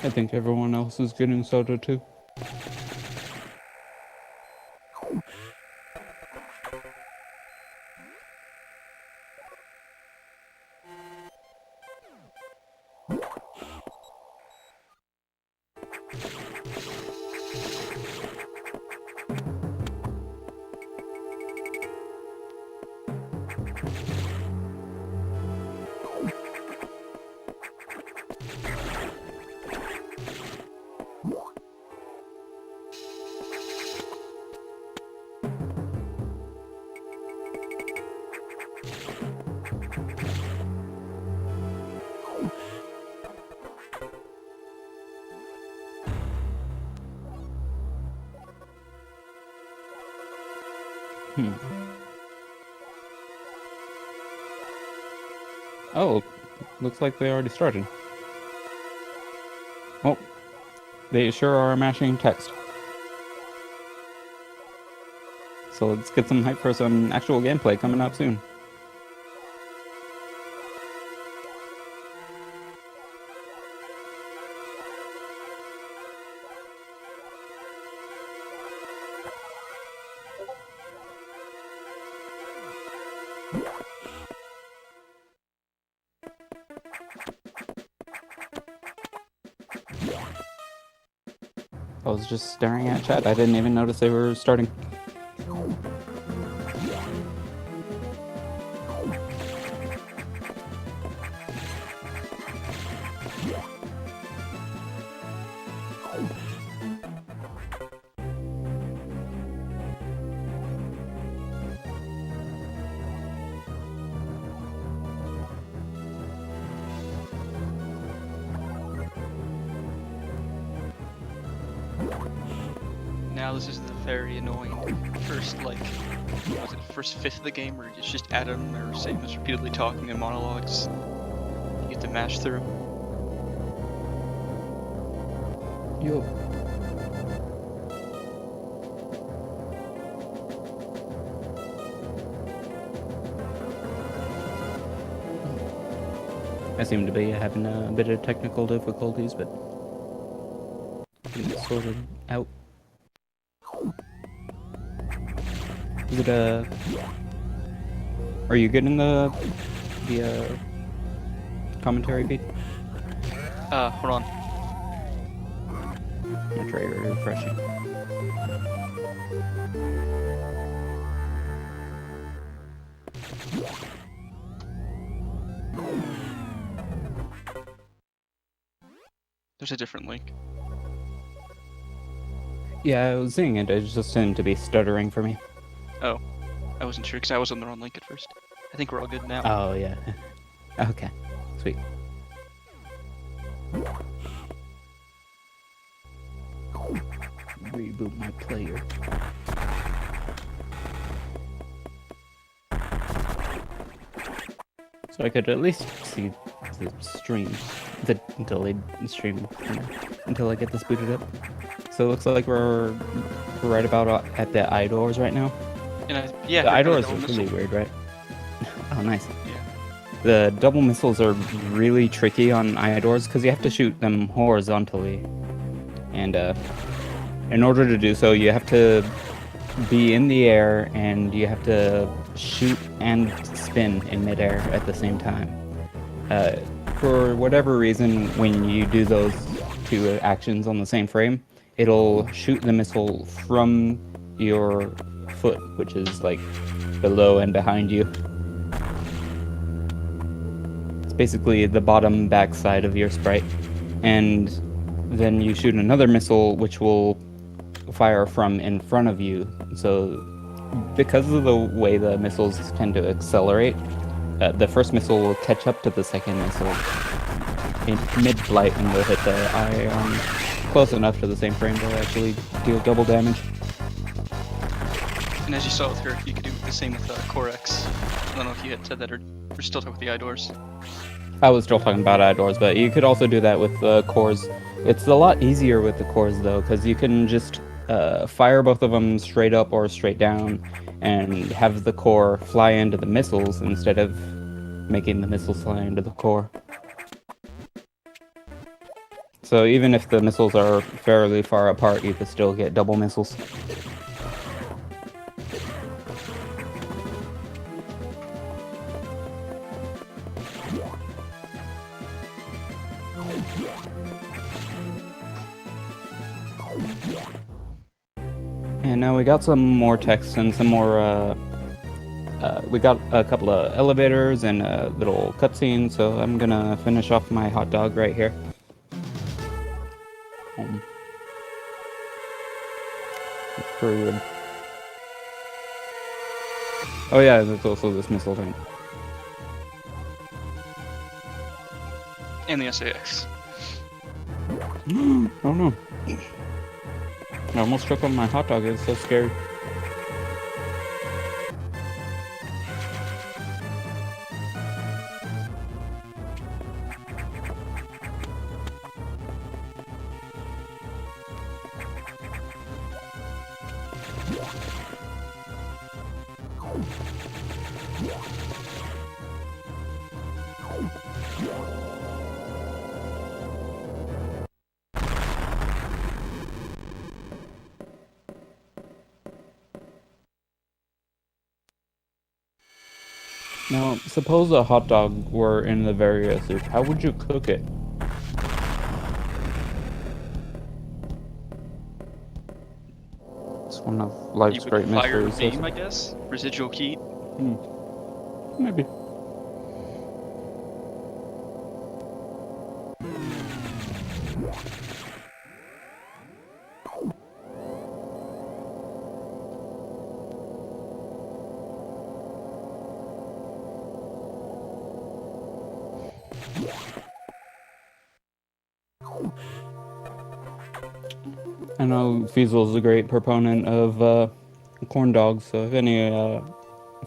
I think everyone else is getting soda too. Oh, looks like they already started. Oh, they sure are mashing text. So let's get some hype for some actual gameplay coming up soon. I was just staring at chat. I didn't even notice they were starting. Now this is the very annoying first, like, was it first fifth of the game where it's just Adam or Samus repeatedly talking in monologues you have to mash through. Yo. I seem to be having a bit of technical difficulties, but getting it sorted out. Is it are you getting the commentary feed? Hold on. I'm gonna try refreshing. There's a different link. Yeah, I was seeing it. It just seemed to be stuttering for me. Oh, I wasn't sure because I was on the wrong link at first. I think we're all good now. Oh, yeah. Okay, sweet. Reboot my player. So I could at least see the stream, the delayed stream, until I get this booted up. So it looks like we're right about at the eye doors right now. And yeah, the eye doors are really weird, right? Oh, nice. Yeah. The double missiles are really tricky on eye doors because you have to shoot them horizontally, and in order to do so, you have to be in the air and you have to shoot and spin in midair at the same time. For whatever reason, when you do those two actions on the same frame, it'll shoot the missile from your foot, which is like below and behind you. It's basically the bottom back side of your sprite. And then you shoot another missile which will fire from in front of you. So because of the way the missiles tend to accelerate, the first missile will catch up to the second missile in mid-flight and will hit the eye close enough to the same frame to actually deal double damage. And as you saw with her, you could do the same with KrunchyLex. I don't know if you had said that or we're still talking with the eye doors. I was still talking about eye doors, but you could also do that with cores It's a lot easier with the cores though, because you can just fire both of them straight up or straight down, and have the core fly into the missiles instead of making the missiles fly into the core. So even if the missiles are fairly far apart, you can still get double missiles. And now we got some more text and some more, we got a couple of elevators and a little cutscene, so I'm gonna finish off my hot dog right here. It's pretty good. Oh yeah, there's also this missile thing. And the SAX. Oh no. I almost choked on my hot dog, it's so scary. Now, suppose a hot dog were in the Varia soup. How would you cook it? It's one of life's great fire mysteries. beam, I guess? Residual heat? Maybe. I know Feasel's a great proponent of corn dogs, so if any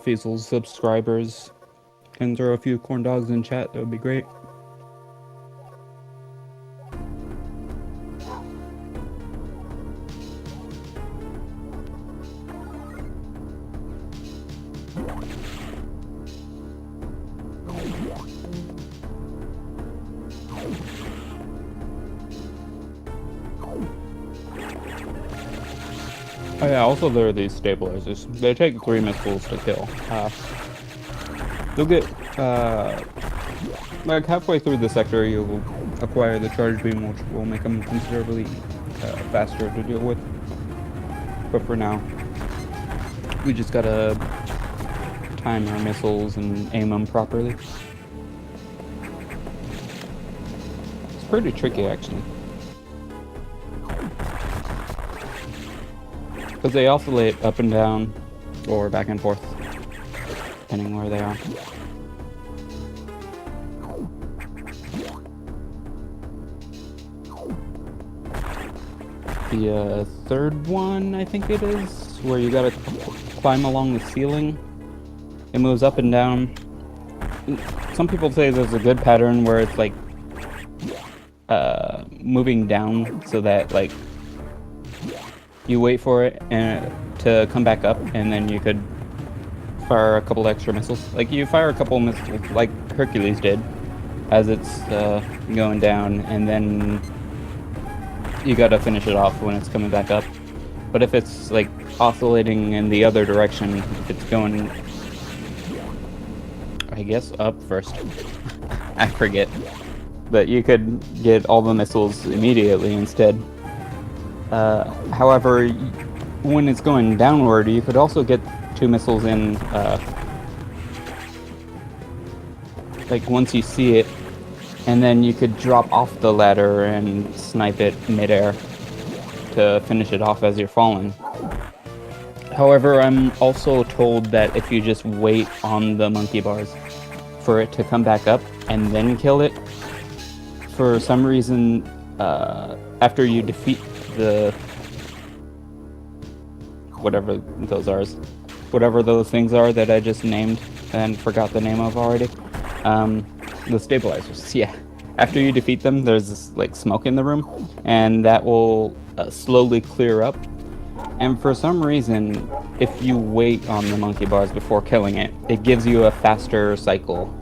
Feasel's subscribers can throw a few corn dogs in chat, that would be great. Oh yeah, also there are these stabilizers. They take 3 missiles to kill. You'll get, like halfway through the sector, you'll acquire the charge beam, which will make them considerably faster to deal with. But for now, we just gotta time our missiles and aim them properly. It's pretty tricky, actually. Because they oscillate up and down, or back and forth, depending where they are. The third one, I think it is, where you gotta climb along the ceiling. It moves up and down. Some people say there's a good pattern where it's like moving down so that like you wait for it and to come back up, and then you could fire a couple extra missiles. Like you fire a couple missiles, like Hercules did, as it's going down, and then you gotta finish it off when it's coming back up. But if it's like oscillating in the other direction, if it's going, I guess, up first. I forget. But you could get all the missiles immediately instead. However, when it's going downward, you could also get 2 missiles in, like once you see it, and then you could drop off the ladder and snipe it midair to finish it off as you're falling. However, I'm also told that if you just wait on the monkey bars for it to come back up and then kill it, for some reason, after you defeat the whatever those things are that I just named and forgot the name of already, the stabilizers, yeah. after you defeat them, there's this like smoke in the room, and that will slowly clear up. And for some reason, if you wait on the monkey bars before killing it, it gives you a faster cycle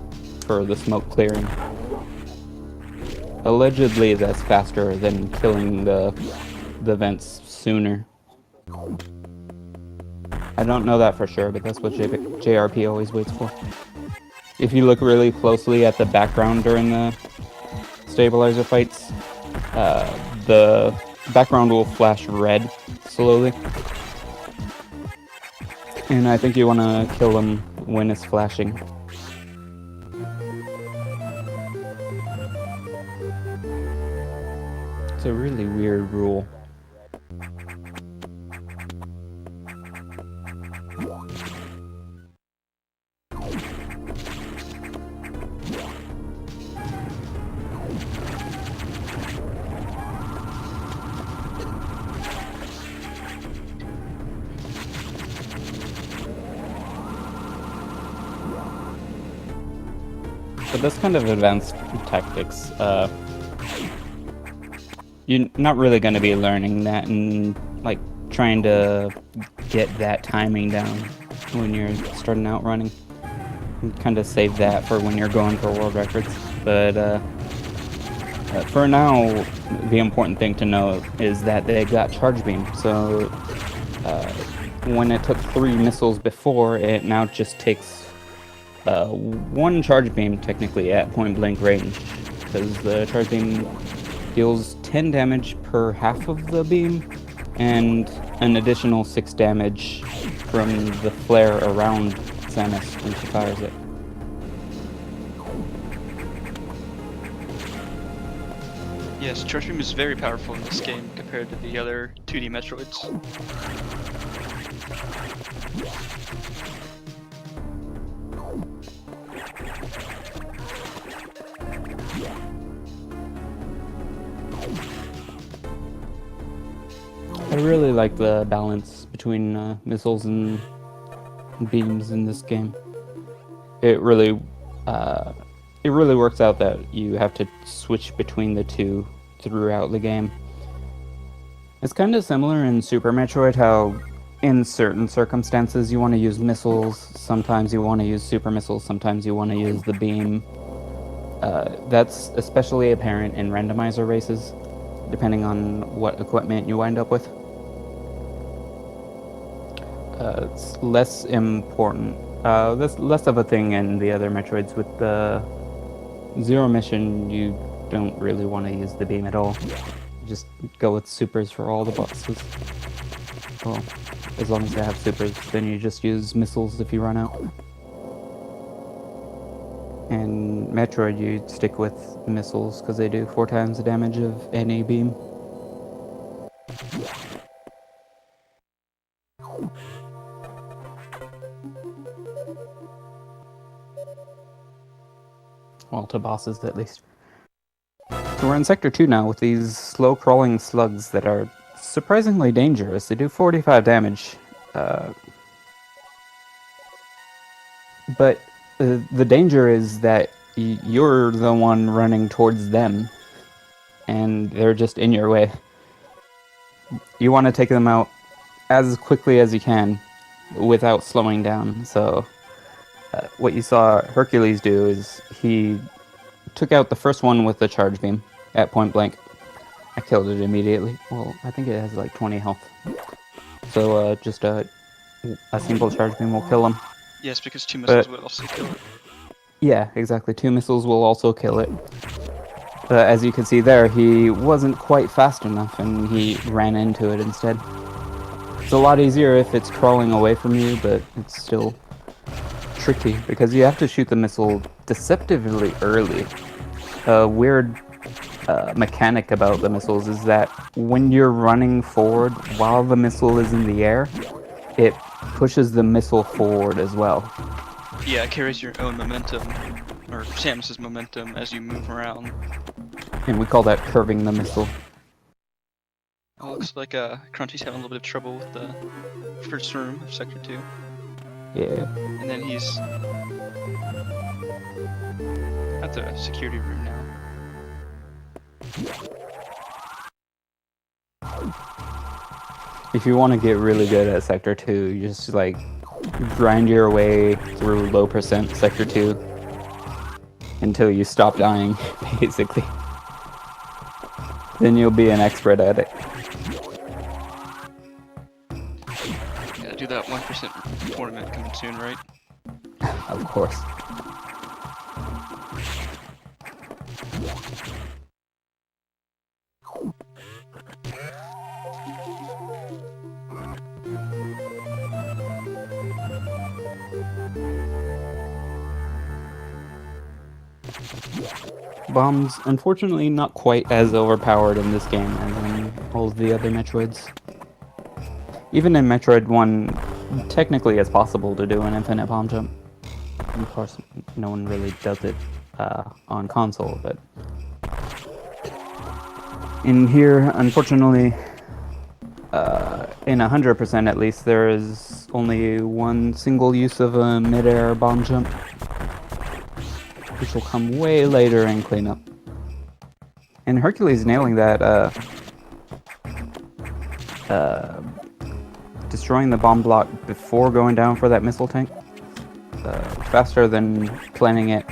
for the smoke clearing. Allegedly, that's faster than killing the vents sooner. I don't know that for sure, but that's what JRP always waits for. If you look really closely at the background during the stabilizer fights, the background will flash red slowly. And I think you want to kill them when it's flashing. It's a really weird rule. But this kind of advanced tactics, you're not really going to be learning that and like trying to get that timing down when you're starting out running. You kind of save that for when you're going for world records. But for now, the important thing to know is that they got charge beam. So when it took 3 missiles before, it now just takes 1 charge beam technically at point blank range, because the charge beam deals 10 damage per half of the beam and an additional 6 damage from the flare around Samus when she fires it. Yes, charge beam is very powerful in this game compared to the other 2D Metroids. I really like the balance between missiles and beams in this game. It really works out that you have to switch between the two throughout the game. It's kind of similar in Super Metroid, how in certain circumstances you want to use missiles, sometimes you want to use super missiles, sometimes you want to use the beam. That's especially apparent in randomizer races, depending on what equipment you wind up with. It's less important. That's less of a thing in the other Metroids. With the Zero Mission, you don't really want to use the beam at all. You just go with supers for all the bosses. Well, as long as they have supers, then you just use missiles if you run out. And Metroid, you stick with missiles because they do 4 times the damage of any beam. Well, to bosses at least. So we're in Sector 2 now with these slow-crawling slugs that are surprisingly dangerous. They do 45 damage. But the danger is that you're the one running towards them, and they're just in your way. You want to take them out as quickly as you can without slowing down. So what you saw Hercules do is he took out the first one with the charge beam at point blank. I killed it immediately. Well, I think it has like 20 health. So just a single charge beam will kill him. Yes, because 2 missiles would also kill it. Yeah, exactly. 2 missiles will also kill it. But as you can see there, he wasn't quite fast enough and he ran into it instead. It's a lot easier if it's crawling away from you, but it's still tricky because you have to shoot the missile deceptively early. A weird mechanic about the missiles is that when you're running forward while the missile is in the air, it pushes the missile forward as well. Yeah, it carries your own momentum, or Samus's momentum, as you move around. And we call that curving the missile. It looks like Crunchy's having a little bit of trouble with the first room of Sector 2. Yeah. And then he's at the security room now. If you want to get really good at Sector 2, you just like grind your way through low percent Sector 2 until you stop dying, basically. Then you'll be an expert at it. Gotta do that 1% tournament coming soon, right? Of course. Bombs, unfortunately, not quite as overpowered in this game as in all of the other Metroids. Even in Metroid 1, technically it's possible to do an infinite bomb jump. Of course, no one really does it on console, but in here, unfortunately, in 100% at least, there is only one single use of a mid-air bomb jump, which will come way later in cleanup. And Hercules nailing that, destroying the bomb block before going down for that missile tank, faster than planning it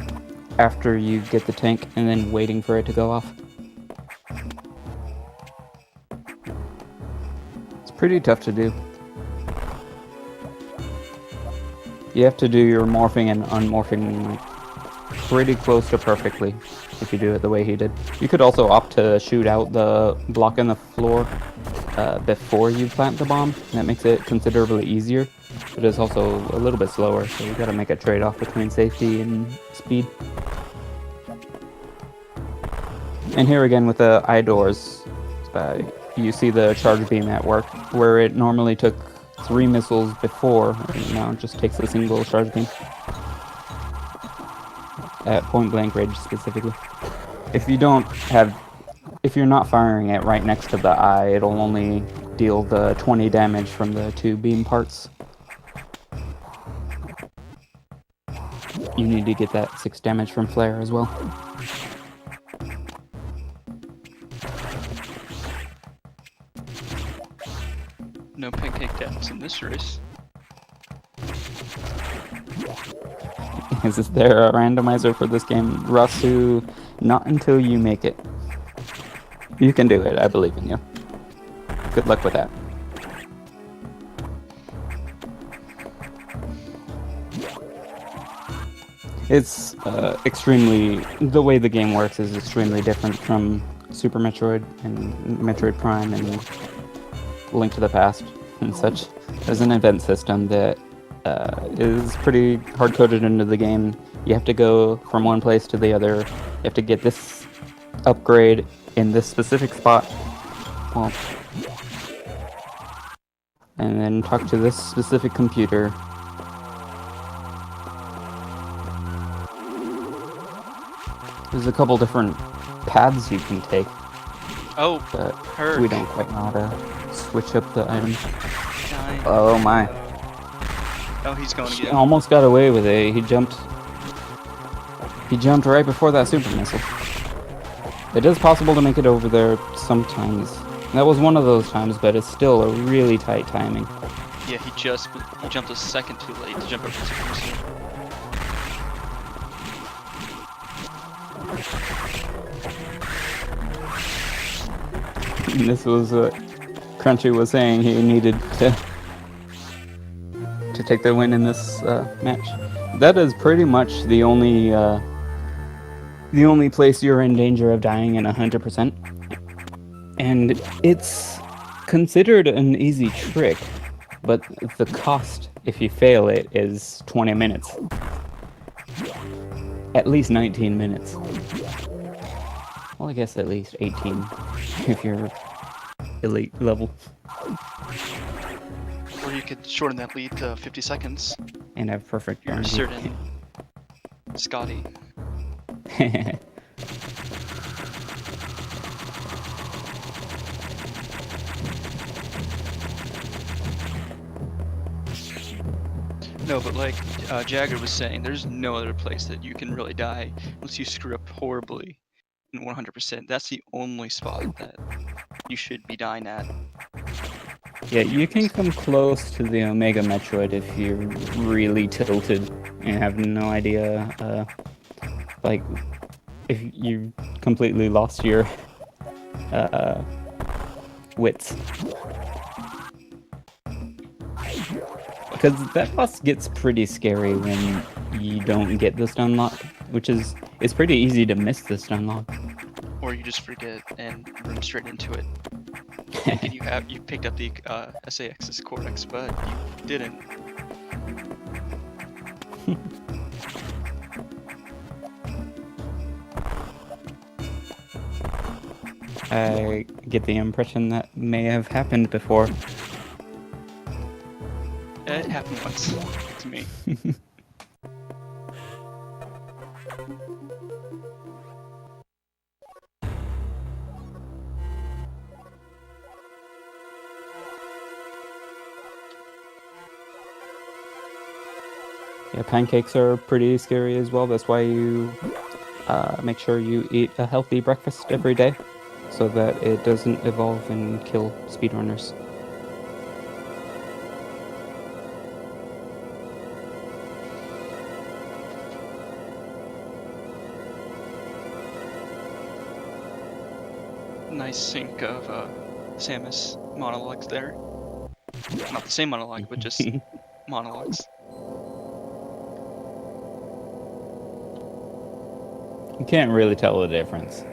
after you get the tank and then waiting for it to go off. It's pretty tough to do. You have to do your morphing and unmorphing like pretty close to perfectly if you do it the way he did. You could also opt to shoot out the block in the floor before you plant the bomb. That makes it considerably easier, but it's also a little bit slower, so you gotta make a trade-off between safety and speed. And here again with the eye doors, you see the charge beam at work, where it normally took 3 missiles before, and now it just takes a single charge beam. At point blank range specifically. If you're not firing it right next to the eye, it'll only deal the 20 damage from the 2 beam parts. You need to get that 6 damage from flare as well. No pancake deaths in this race. Is there a randomizer for this game? Rasu, not until you make it. You can do it, I believe in you. Good luck with that. It's the way the game works is extremely different from Super Metroid and Metroid Prime and Link to the Past and such. There's an event system that is pretty hard-coded into the game. You have to go from one place to the other. You have to get this upgrade in this specific spot. Well, and then talk to this specific computer. There's a couple different paths you can take. Oh, but Herc. We don't quite know how to switch up the items. Nine. Oh my. Oh, he's going She again. almost got away with it. He jumped right before that super missile. It is possible to make it over there sometimes. That was one of those times, but it's still a really tight timing. Yeah, he jumped a second too late to jump over the super missile. And this was what Crunchy was saying he needed to take the win in this match. That is pretty much the only place you're in danger of dying in 100%. And it's considered an easy trick, but the cost if you fail it is 20 minutes. At least 19 minutes. Well, I guess at least 18 if you're elite level. Or you could shorten that lead to 50 seconds. And have perfect You're guarantee. certain. Scotty. No, but like Jagger was saying, there's no other place that you can really die unless you screw up horribly. 100%. That's the only spot that you should be dying at. Yeah, you can come close to the Omega Metroid if you're really tilted and have no idea, like, if you completely lost your wits. Because that boss gets pretty scary when you don't get the stun lock, which is, it's pretty easy to miss the stun lock. Or you just forget and run straight into it. And you picked up the SAX's Cortex, but you didn't. I get the impression that may have happened before. It happened once to me. Yeah, pancakes are pretty scary as well. That's why you make sure you eat a healthy breakfast every day, so that it doesn't evolve and kill speedrunners. Nice sync of Samus monologues there. Not the same monologue, but just monologues. You can't really tell the difference.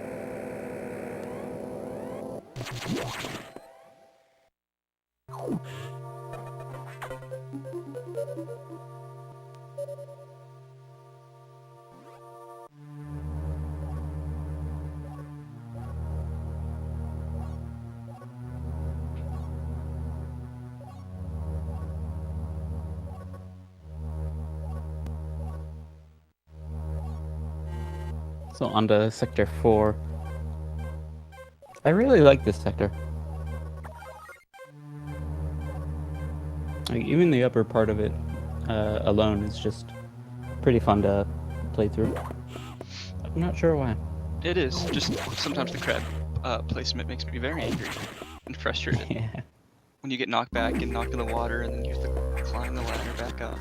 So on to Sector 4. I really like this sector. Like, even the upper part of it alone is just pretty fun to play through. I'm not sure why. It is. Just sometimes the crab placement makes me very angry and frustrated. Yeah. When you get knocked back and knocked in the water and then you have to climb the ladder back up.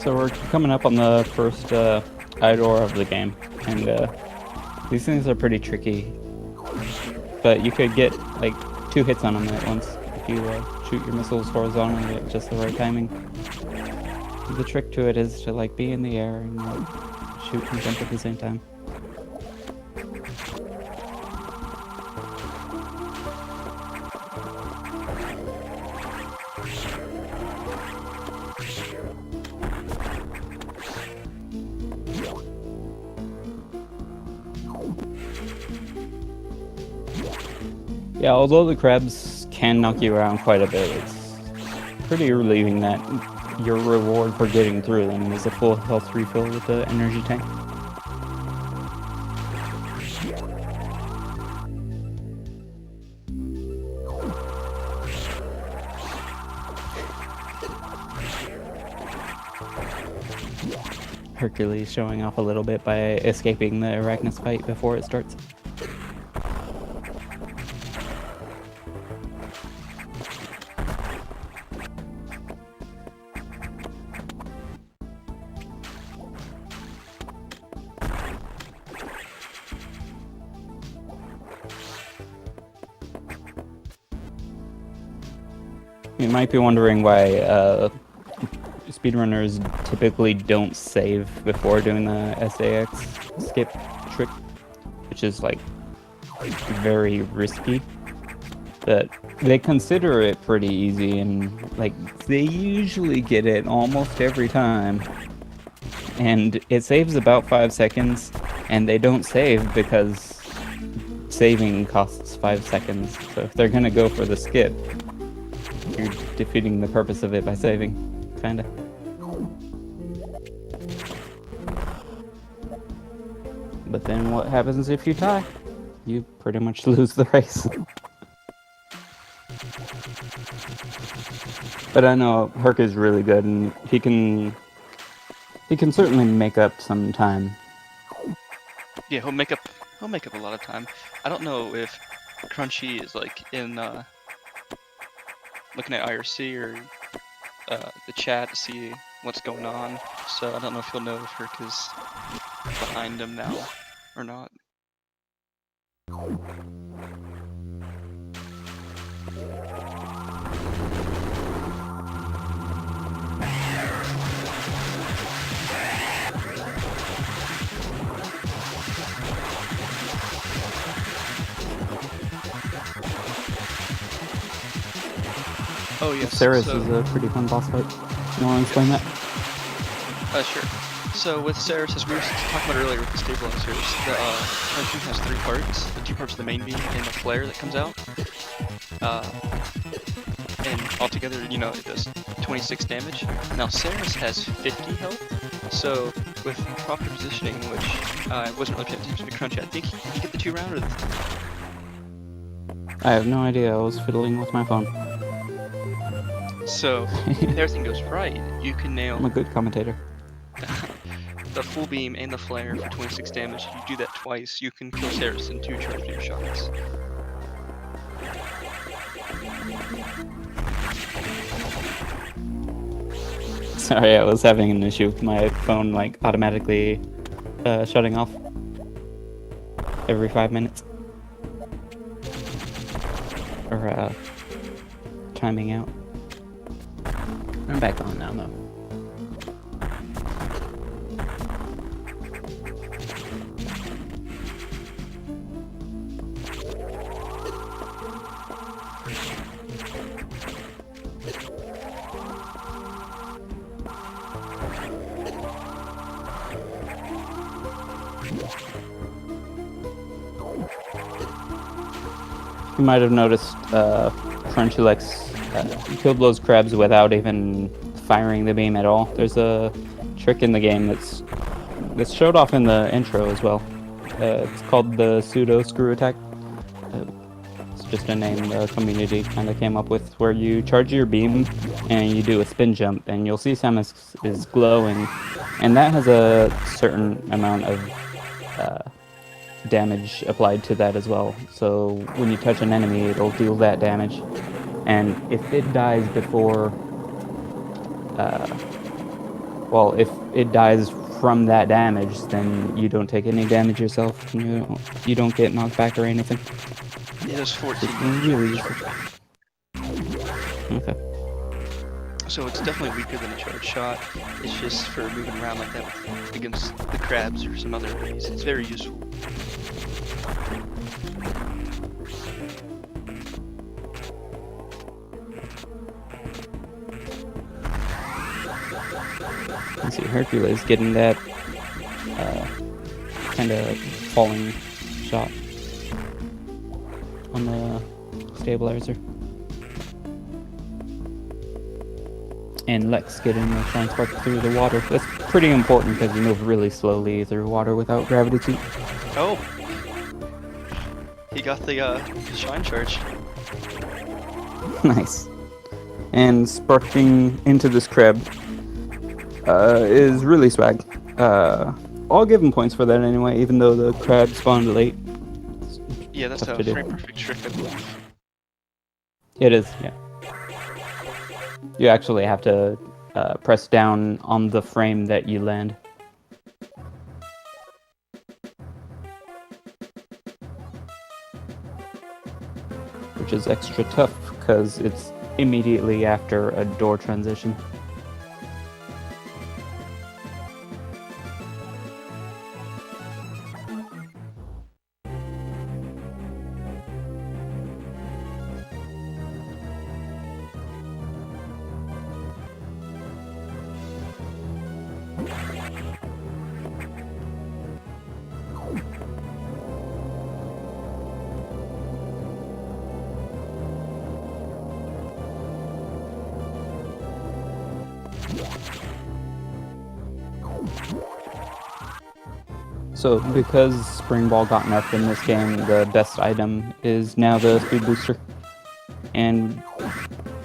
So we're coming up on the first Idor of the game, and these things are pretty tricky. But you could get like 2 hits on them at once if you shoot your missiles horizontally at just the right timing. The trick to it is to like be in the air and like, shoot and jump at the same time. Yeah, although the crabs can knock you around quite a bit, it's pretty relieving that your reward for getting through them is a full health refill with the energy tank. Hercules showing off a little bit by escaping the Arachnus fight before it starts. You might be wondering why speedrunners typically don't save before doing the SAX skip trick, which is like very risky. But they consider it pretty easy, and like they usually get it almost every time. And it saves about 5 seconds, and they don't save because saving costs 5 seconds. So if they're gonna go for the skip, you're defeating the purpose of it by saving, kinda. But then what happens if you die? you pretty much lose the race. But I know Herc is really good, and he can certainly make up some time. Yeah, he'll make up a lot of time. I don't know if Crunchy is like in looking at IRC or the chat to see what's going on. So I don't know if he'll know if Herc is behind him now or not. Oh yes. Ceres so, is a pretty fun boss fight. You want to explain that? Sure. So with Ceres, as we were talking about earlier with the stabilizers, the Crunchy has 3 parts. The 2 parts of the main beam and the flare that comes out. And altogether, you know, it does 26 damage. Now Ceres has 50 health, so with proper positioning, which I wasn't really paying attention to Crunchy, I think he get the 2 round or I have no idea. I was fiddling with my phone. So if everything goes right, you can nail I'm a good commentator. the full beam and the flare for 26 damage. If you do that twice, you can kill Ceres in 2 charge beam shots. Sorry, I was having an issue with my phone, like, automatically shutting off every 5 minutes. Or, timing out. I'm back on now, though. You might have noticed KrunchyLex killed those crabs without even firing the beam at all. There's a trick in the game that's showed off in the intro as well. It's called the pseudo screw attack. It's just a name the community kind of came up with, where you charge your beam and you do a spin jump, and you'll see Samus is glowing, and that has a certain amount of damage applied to that as well. So when you touch an enemy, it'll deal that damage, and if it dies before if it dies from that damage, then you don't take any damage yourself, and you don't get knocked back or anything. It does 14 Really damage. Okay. So it's definitely weaker than a charge shot. It's just for moving around like that against the crabs or some other enemies. It's very useful. You see Hercules getting that kind of falling shot on the stabilizer. And Lex getting the shine spark through the water. That's pretty important because you move really slowly through water without gravity suit. Oh! He got the shine charge. Nice. And sparking into this crab is really swag. I'll give him points for that anyway, even though the crab spawned late. Yeah, that's a frame perfect trick, I believe. It is, yeah. You actually have to press down on the frame that you land. Which is extra tough because it's immediately after a door transition. So, because Spring Ball got nerfed in this game, the best item is now the Speed Booster. And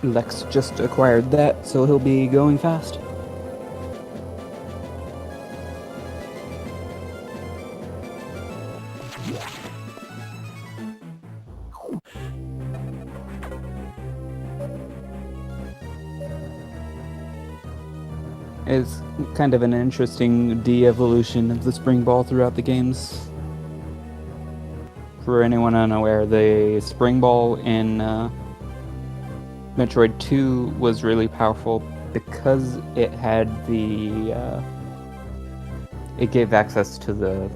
Lex just acquired that, so he'll be going fast. It's kind of an interesting de-evolution of the Spring Ball throughout the games. For anyone unaware, the Spring Ball in Metroid 2 was really powerful because it had the... it gave access to the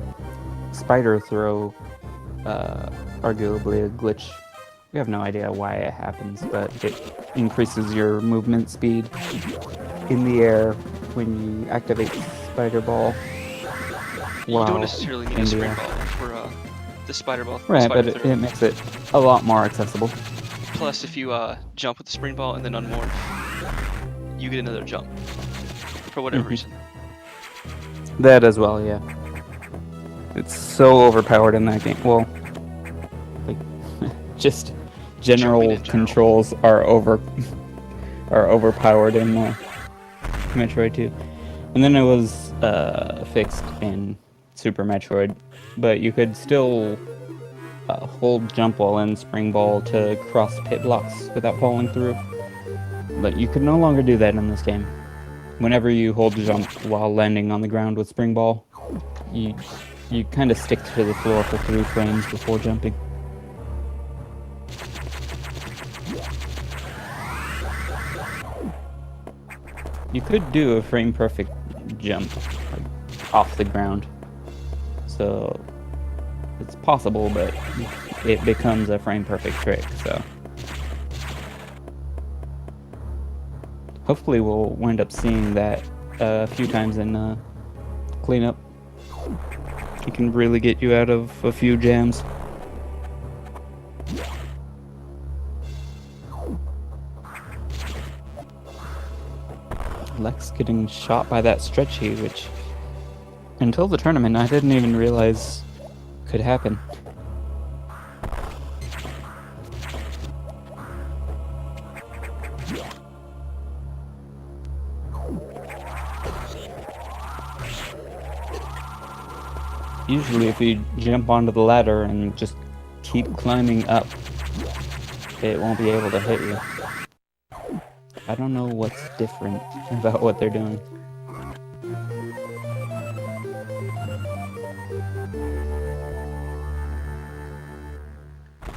spider throw, arguably a glitch. We have no idea why it happens, but it increases your movement speed in the air when you activate Spider Ball. You don't necessarily need a Spring Ball for the Spider Ball. Right, spider but it makes it a lot more accessible. Plus, if you jump with the Spring Ball and then unmorph, you get another jump. For whatever reason. That as well, yeah. It's so overpowered in that game. Well, like, just general controls are overpowered in Metroid 2. And then it was fixed in Super Metroid, but you could still hold jump while in Spring Ball to cross pit blocks without falling through. But you could no longer do that in this game. Whenever you hold jump while landing on the ground with Spring Ball, you kind of stick to the floor for 3 frames before jumping. You could do a frame perfect jump like, off the ground, so it's possible, but it becomes a frame perfect trick, so hopefully we'll wind up seeing that a few times in cleanup. It can really get you out of a few jams. Lex getting shot by that stretchy, which until the tournament I didn't even realize could happen. Usually if you jump onto the ladder and just keep climbing up, it won't be able to hit you. I don't know what's different about what they're doing.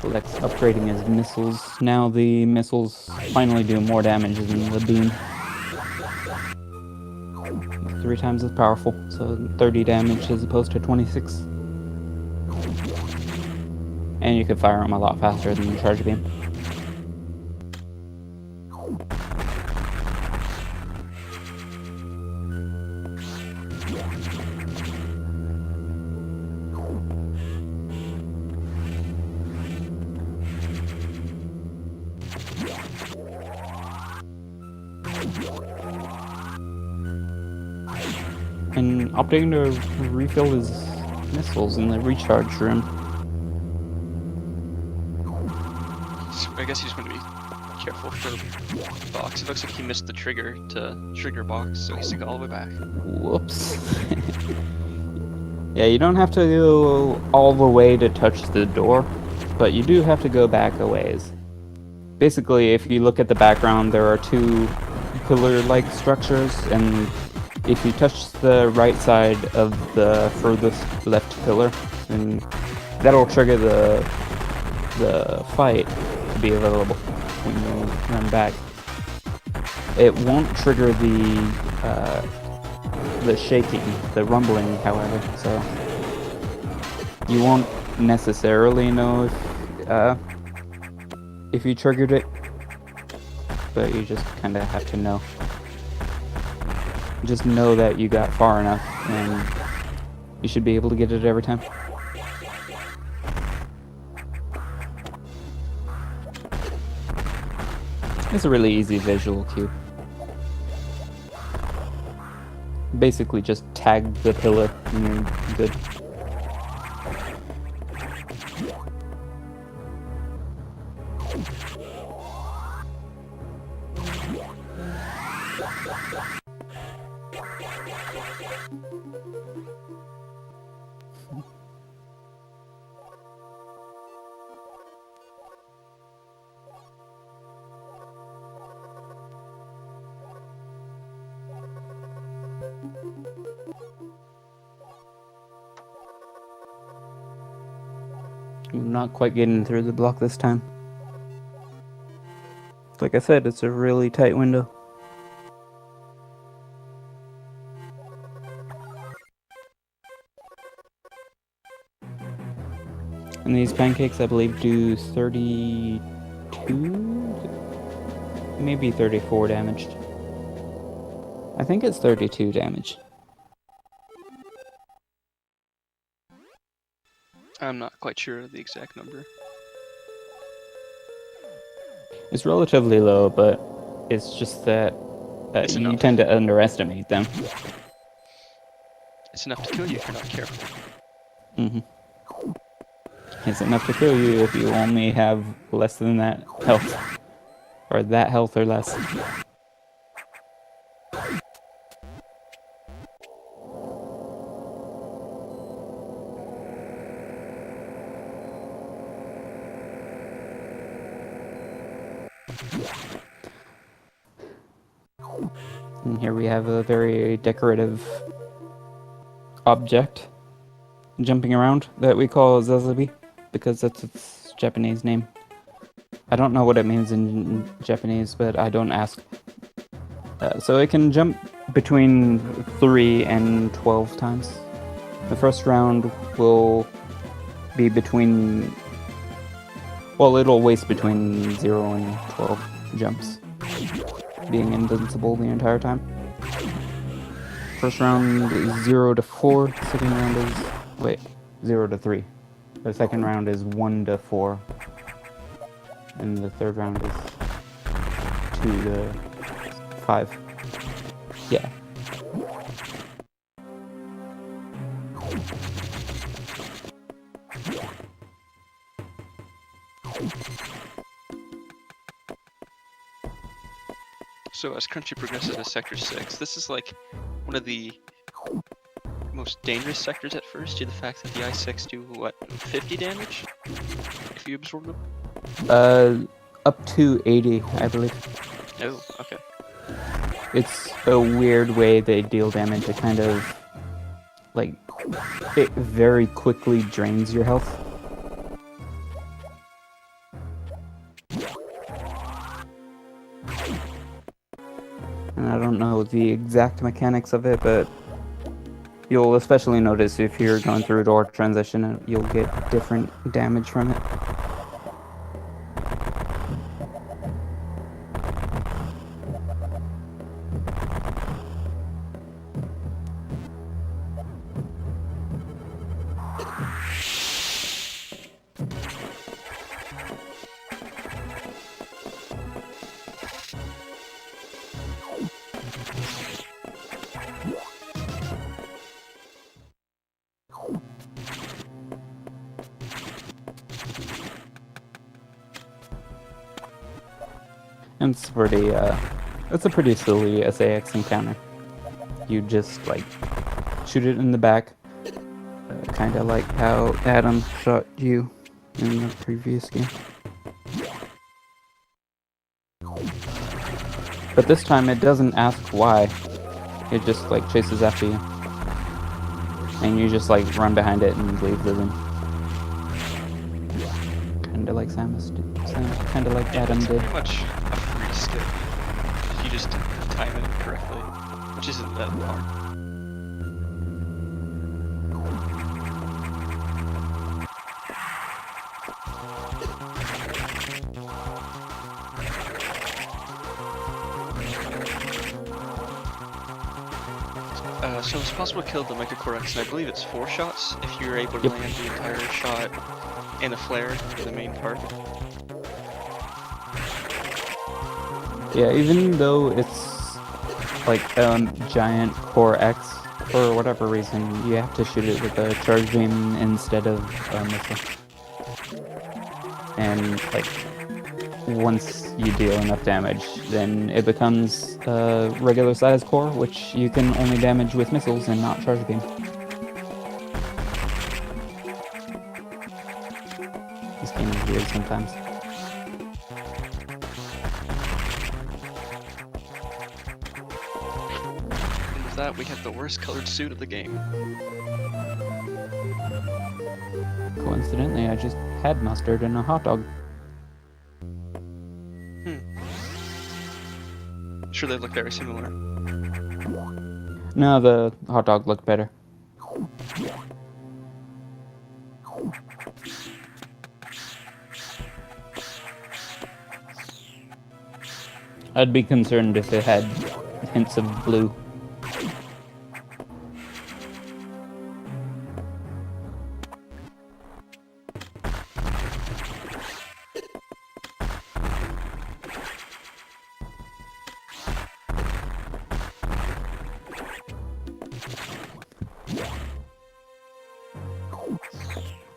Lex upgrading his missiles. Now the missiles finally do more damage than the beam. 3 times as powerful, so 30 damage as opposed to 26. And you can fire them a lot faster than the charge beam. And opting to refill his missiles in the recharge room. I guess he's going to be careful for box. It looks like he missed the trigger to trigger box, so he's to go all the way back. Whoops. Yeah, you don't have to go all the way to touch the door, but you do have to go back a ways. Basically, if you look at the background, there are 2 pillar-like structures, and if you touch the right side of the furthest left pillar, then that'll trigger the fight to be available when you run back. It won't trigger the shaking, the rumbling, however, so you won't necessarily know if you triggered it, but you just kind of have to know. Just know that you got far enough, and you should be able to get it every time. It's a really easy visual cue. Basically just tag the pillar and you're good. I'm not quite getting through the block this time. Like I said, it's a really tight window. And these pancakes, I believe, do 32, maybe 34 damage. I think it's 32 damage. I'm not quite sure of the exact number. It's relatively low, but it's just that It's you enough. tend to underestimate them. It's enough to kill you if you're not careful. Mm-hmm. It's enough to kill you if you only have less than that health. Or that health or less. And here we have a very decorative object jumping around that we call Zazabi, because that's its Japanese name. I don't know what it means in Japanese, but I don't ask. So it can jump between 3 and 12 times. The first round will be between... Well, it'll waste between 0 and 12 jumps, being invincible the entire time. First round is 0 to 4, second round is... Wait, 0 to 3. The second round is 1 to 4. And the third round is 2 to 5. Yeah. So as Crunchy progresses to Sector 6, this is like one of the most dangerous sectors at first, due to the fact that the I-6 do, what, 50 damage? If you absorb them? Up to 80, I believe. Oh, okay. It's a weird way they deal damage. It kind of, like, it very quickly drains your health. And I don't know the exact mechanics of it, but you'll especially notice if you're going through a door transition, you'll get different damage from it. And it's a pretty silly SAX encounter. You just, like, shoot it in the back, kind of like how Adam shot you in the previous game. But this time it doesn't ask why. It just, like, chases after you. And you just, like, run behind it and leave the room. Kinda like kinda like Adam It's did. pretty much a free skill if you just time it correctly, which isn't that hard. So it's possible to kill the Metroid, and I believe it's 4 shots if you're able to Yep. land the entire shot and a flare for the main part. Yeah, even though it's like giant core X, for whatever reason, you have to shoot it with a charge beam instead of a missile. And like once you deal enough damage, then it becomes a regular size core, which you can only damage with missiles and not charge beam. This game is weird sometimes. And with that, we have the worst colored suit of the game. Coincidentally, I just had mustard and a hot dog. Sure, they look very similar. No, the hot dog looked better. I'd be concerned if it had hints of blue.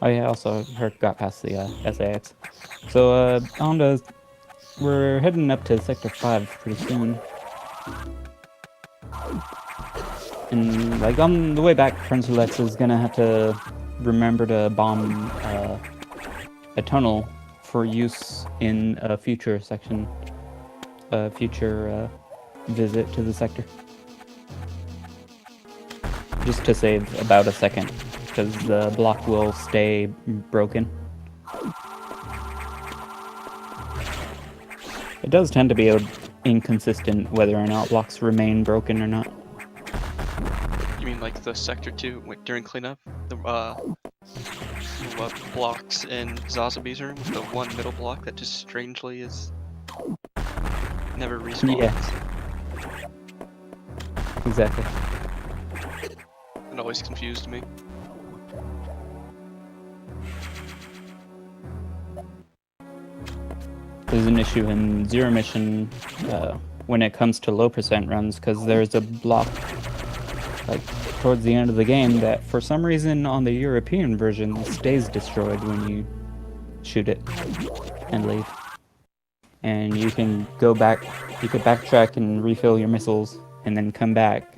Oh yeah, also Herc got past the SAX. So we're heading up to Sector 5 pretty soon. And like on the way back, KrunchyLex is gonna have to remember to bomb a tunnel for use in a future section, a future visit to the sector. Just to save about a second, because the block will stay broken. It does tend to be inconsistent whether or not blocks remain broken or not. You mean like the Sector 2 during cleanup? The blocks in Zazabee's room with the one middle block that just strangely is never respawns. Yeah. Exactly. It always confused me. There's an issue in Zero Mission when it comes to low percent runs, because there's a block like towards the end of the game that for some reason on the European version stays destroyed when you shoot it and leave. And you can go back, you could backtrack and refill your missiles and then come back,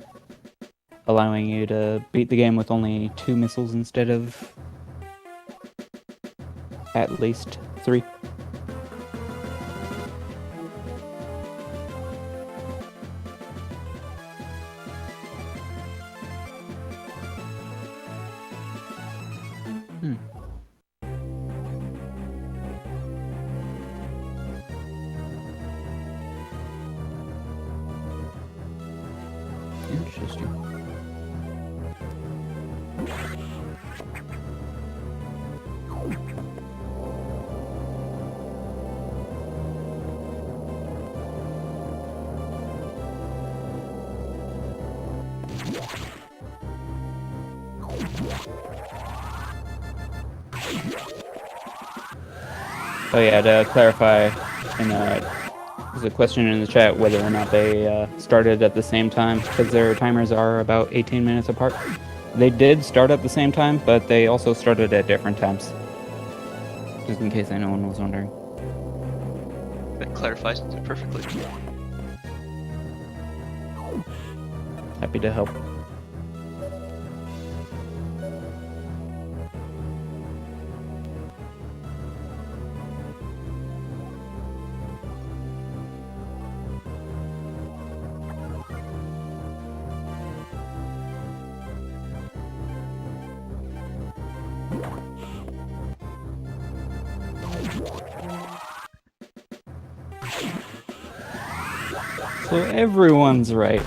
allowing you to beat the game with only 2 missiles instead of at least 3. Interesting. Oh yeah, to clarify, there's a question in the chat whether or not they started at the same time, because their timers are about 18 minutes apart. They did start at the same time, but they also started at different times. Just in case anyone was wondering. That clarifies it perfectly. Happy to help. So everyone's right.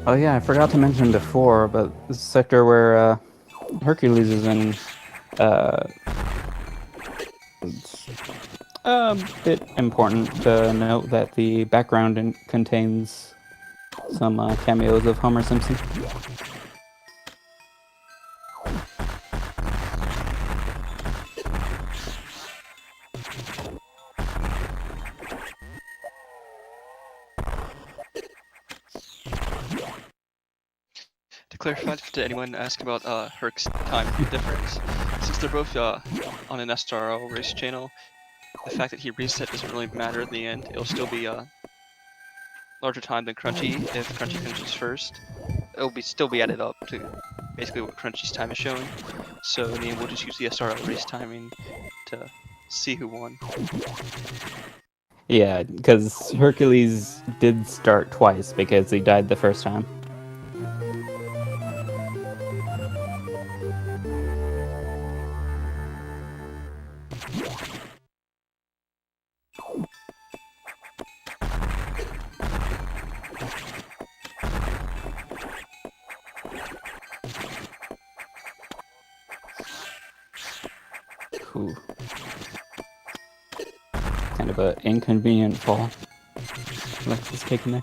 Oh yeah, I forgot to mention before, but this sector where Hercules is in, it's a bit important to note that the background contains some cameos of Homer Simpson. To clarify to anyone asking about Herc's time difference, since they're both on an SRL race channel, the fact that he reset doesn't really matter in the end. It'll still be larger time than Crunchy if Crunchy finishes first. It'll still be added up to basically what Crunchy's time is showing. So in the end, we'll just use the SRL race timing to see who won. Yeah, because Hercules did start twice because he died the first time. Ooh. Kind of an inconvenient fall. Lex is taking there.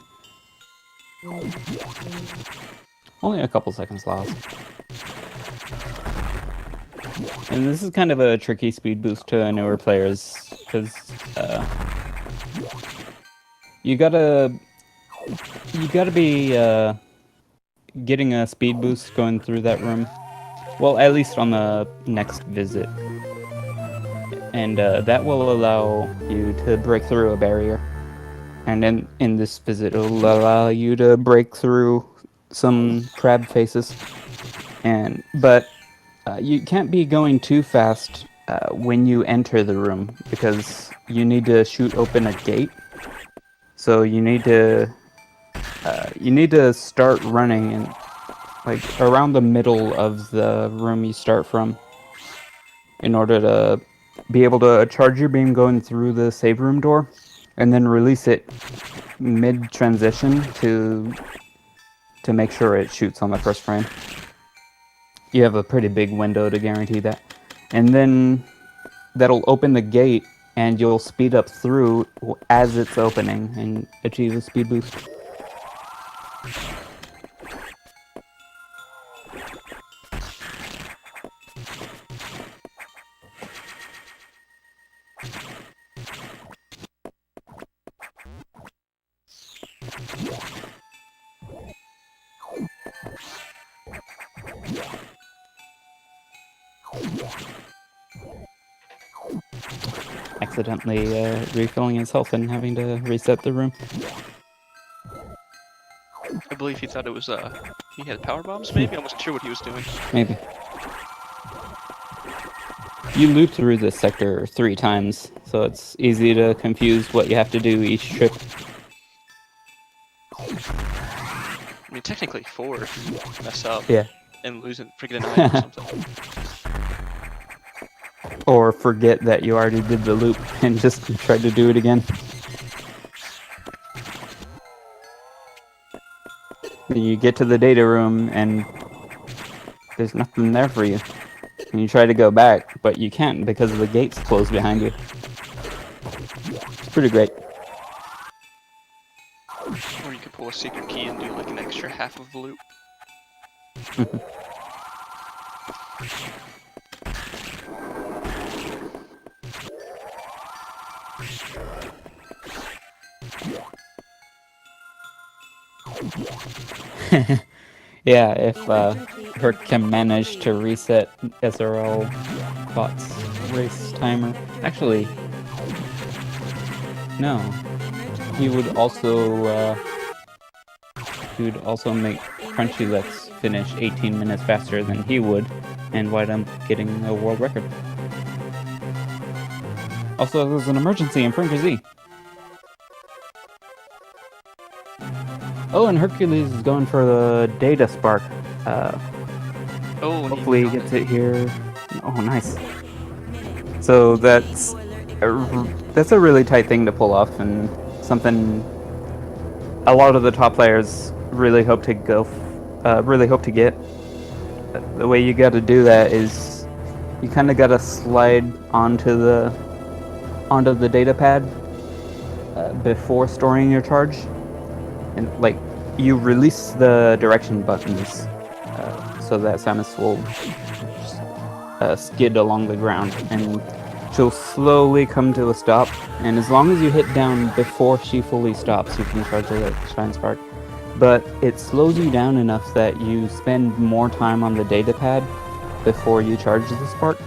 Only a couple seconds lost. And this is kind of a tricky speed boost to newer players, because you gotta be getting a speed boost going through that room. Well, at least on the next visit. And that will allow you to break through a barrier. And in this visit, it'll allow you to break through some crab faces. But you can't be going too fast when you enter the room, because you need to shoot open a gate. So you need to start running in, like, around the middle of the room you start from, in order to be able to charge your beam going through the save room door, and then release it mid-transition to make sure it shoots on the first frame. You have a pretty big window to guarantee that. And then that'll open the gate, and you'll speed up through as it's opening and achieve a speed boost. Accidentally refilling his health and having to reset the room. I believe he thought it was he had power bombs. Maybe I wasn't sure what he was doing. Maybe. You loop through this sector 3 times, so it's easy to confuse what you have to do each trip. I mean, technically 4 if you mess up. Yeah. And lose a freaking item or something. Or forget that you already did the loop and just try to do it again. You get to the data room and there's nothing there for you. And you try to go back, but you can't because the gate's closed behind you. It's pretty great. Or you could pull a secret key and do like an extra half of the loop. Yeah, if Herc can manage to reset SRL bot's race timer. Actually, no. He would also make KrunchyLex finish 18 minutes faster than he would, and wind up getting a world record. Also, there's an emergency in Fringe Z. Oh, and Hercules is going for the data spark. Hopefully he gets it here. Oh, nice. So that's a really tight thing to pull off, and something a lot of the top players really hope to get. The way you got to do that is you kind of got to slide onto the data pad before storing your charge. And like, you release the direction buttons so that Samus will skid along the ground, and she'll slowly come to a stop. And as long as you hit down before she fully stops, you can charge the Shine Spark. but it slows you down enough that you spend more time on the data pad before you charge the spark.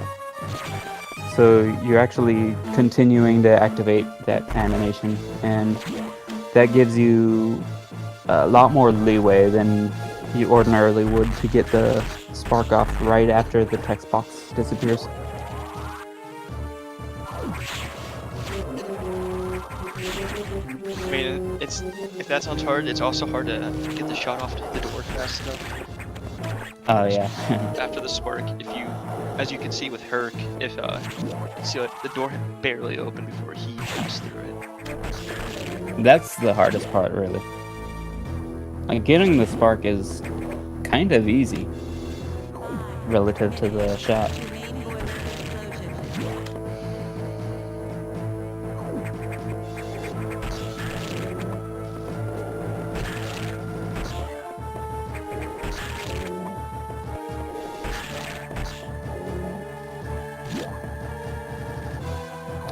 So you're actually continuing to activate that animation, and that gives you a lot more leeway than you ordinarily would to get the spark off right after the text box disappears. I mean, if that sounds hard, it's also hard to get the shot off the door fast enough. Oh yeah. After the spark, if you, as you can see with Herc, if see like the door had barely opened before he passed through it. That's the hardest part, really. Like, getting the spark is kind of easy relative to the shot.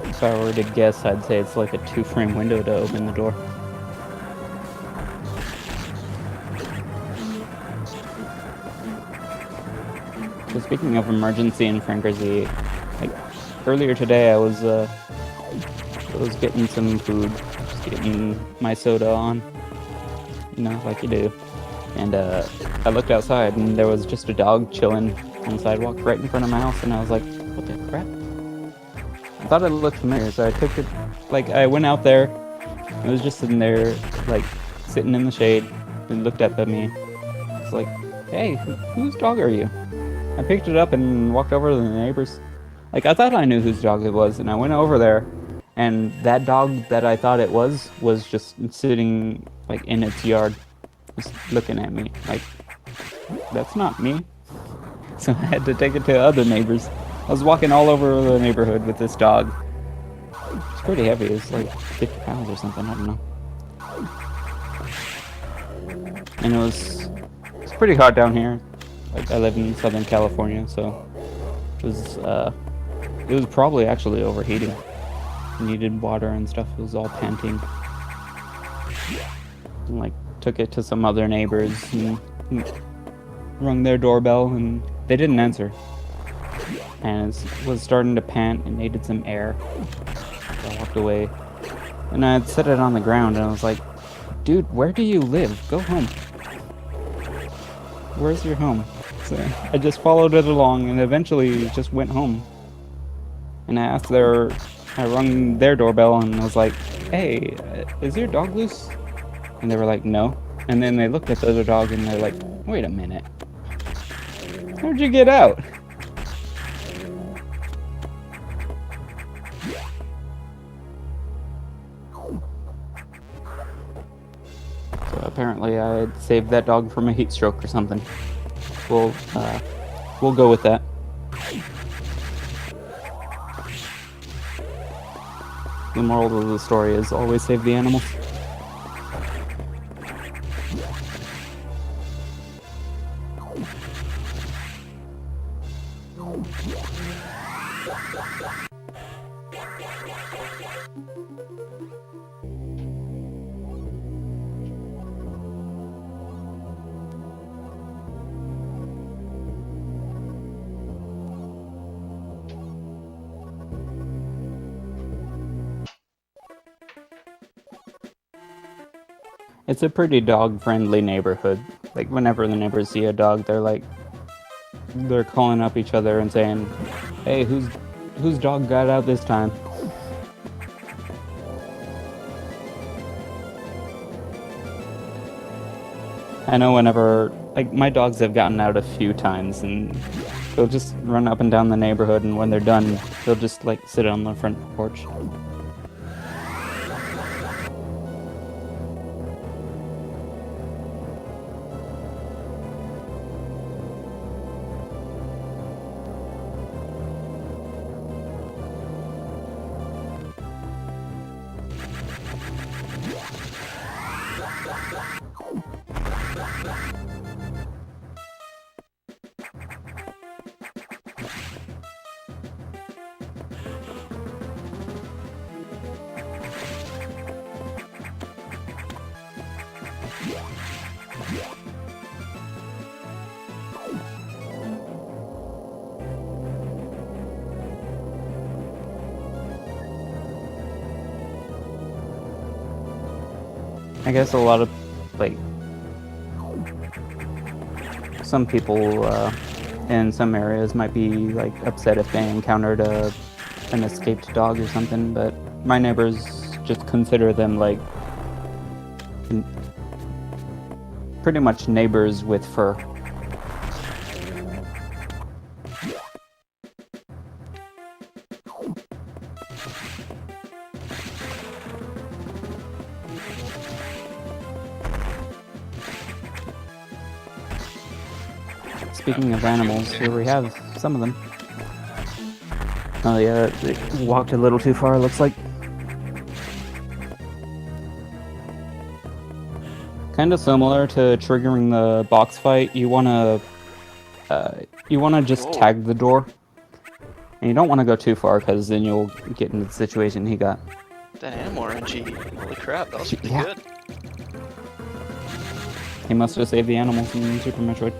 If I were to guess, I'd say it's like a 2-frame window to open the door. So speaking of emergency and Frankrzy, like earlier today I was getting some food, just getting my soda on, you know, like you do. And I looked outside and there was just a dog chilling on the sidewalk right in front of my house, and I was like, what the crap? I thought it looked familiar, so I took it, like, I went out there, it was just sitting there, like, sitting in the shade, and looked up at me. It's like, hey, whose dog are you? I picked it up and walked over to the neighbors. Like, I thought I knew whose dog it was, and I went over there, and that dog that I thought it was just sitting, like, in its yard, just looking at me, like, that's not me. So I had to take it to other neighbors. I was walking all over the neighborhood with this dog. It's pretty heavy. It's like 50 pounds or something. I don't know. And it's pretty hot down here. Like, I live in Southern California, so it was probably actually overheating. It needed water and stuff. It was all panting. And, like, took it to some other neighbors and rung their doorbell, and they didn't answer. And it was starting to pant and needed some air. So I walked away. And I had set it on the ground, and I was like, dude, where do you live? Go home. Where's your home? So I just followed it along and eventually just went home. And I rung their doorbell and I was like, hey, is your dog loose? And they were like, no. And then they looked at the other dog and they're like, wait a minute. How'd you get out? So apparently I had saved that dog from a heat stroke or something. We'll go with that. The moral of the story is always save the animals. It's a pretty dog-friendly neighborhood. Like, whenever the neighbors see a dog, they're calling up each other and saying, hey, whose dog got out this time? I know whenever, like, my dogs have gotten out a few times, and they'll just run up and down the neighborhood, and when they're done, they'll just, like, sit on the front porch. I guess a lot of, like, some people in some areas might be like upset if they encountered an escaped dog or something, but my neighbors just consider them like pretty much neighbors with fur. Speaking of animals, here we have some of them. Oh yeah, they walked a little too far, looks like. Kind of similar to triggering the box fight, you wanna just tag the door, and you don't want to go too far because then you'll get into the situation he got. That animal RNG, holy crap, that was pretty good. He must have saved the animals in Super Metroid.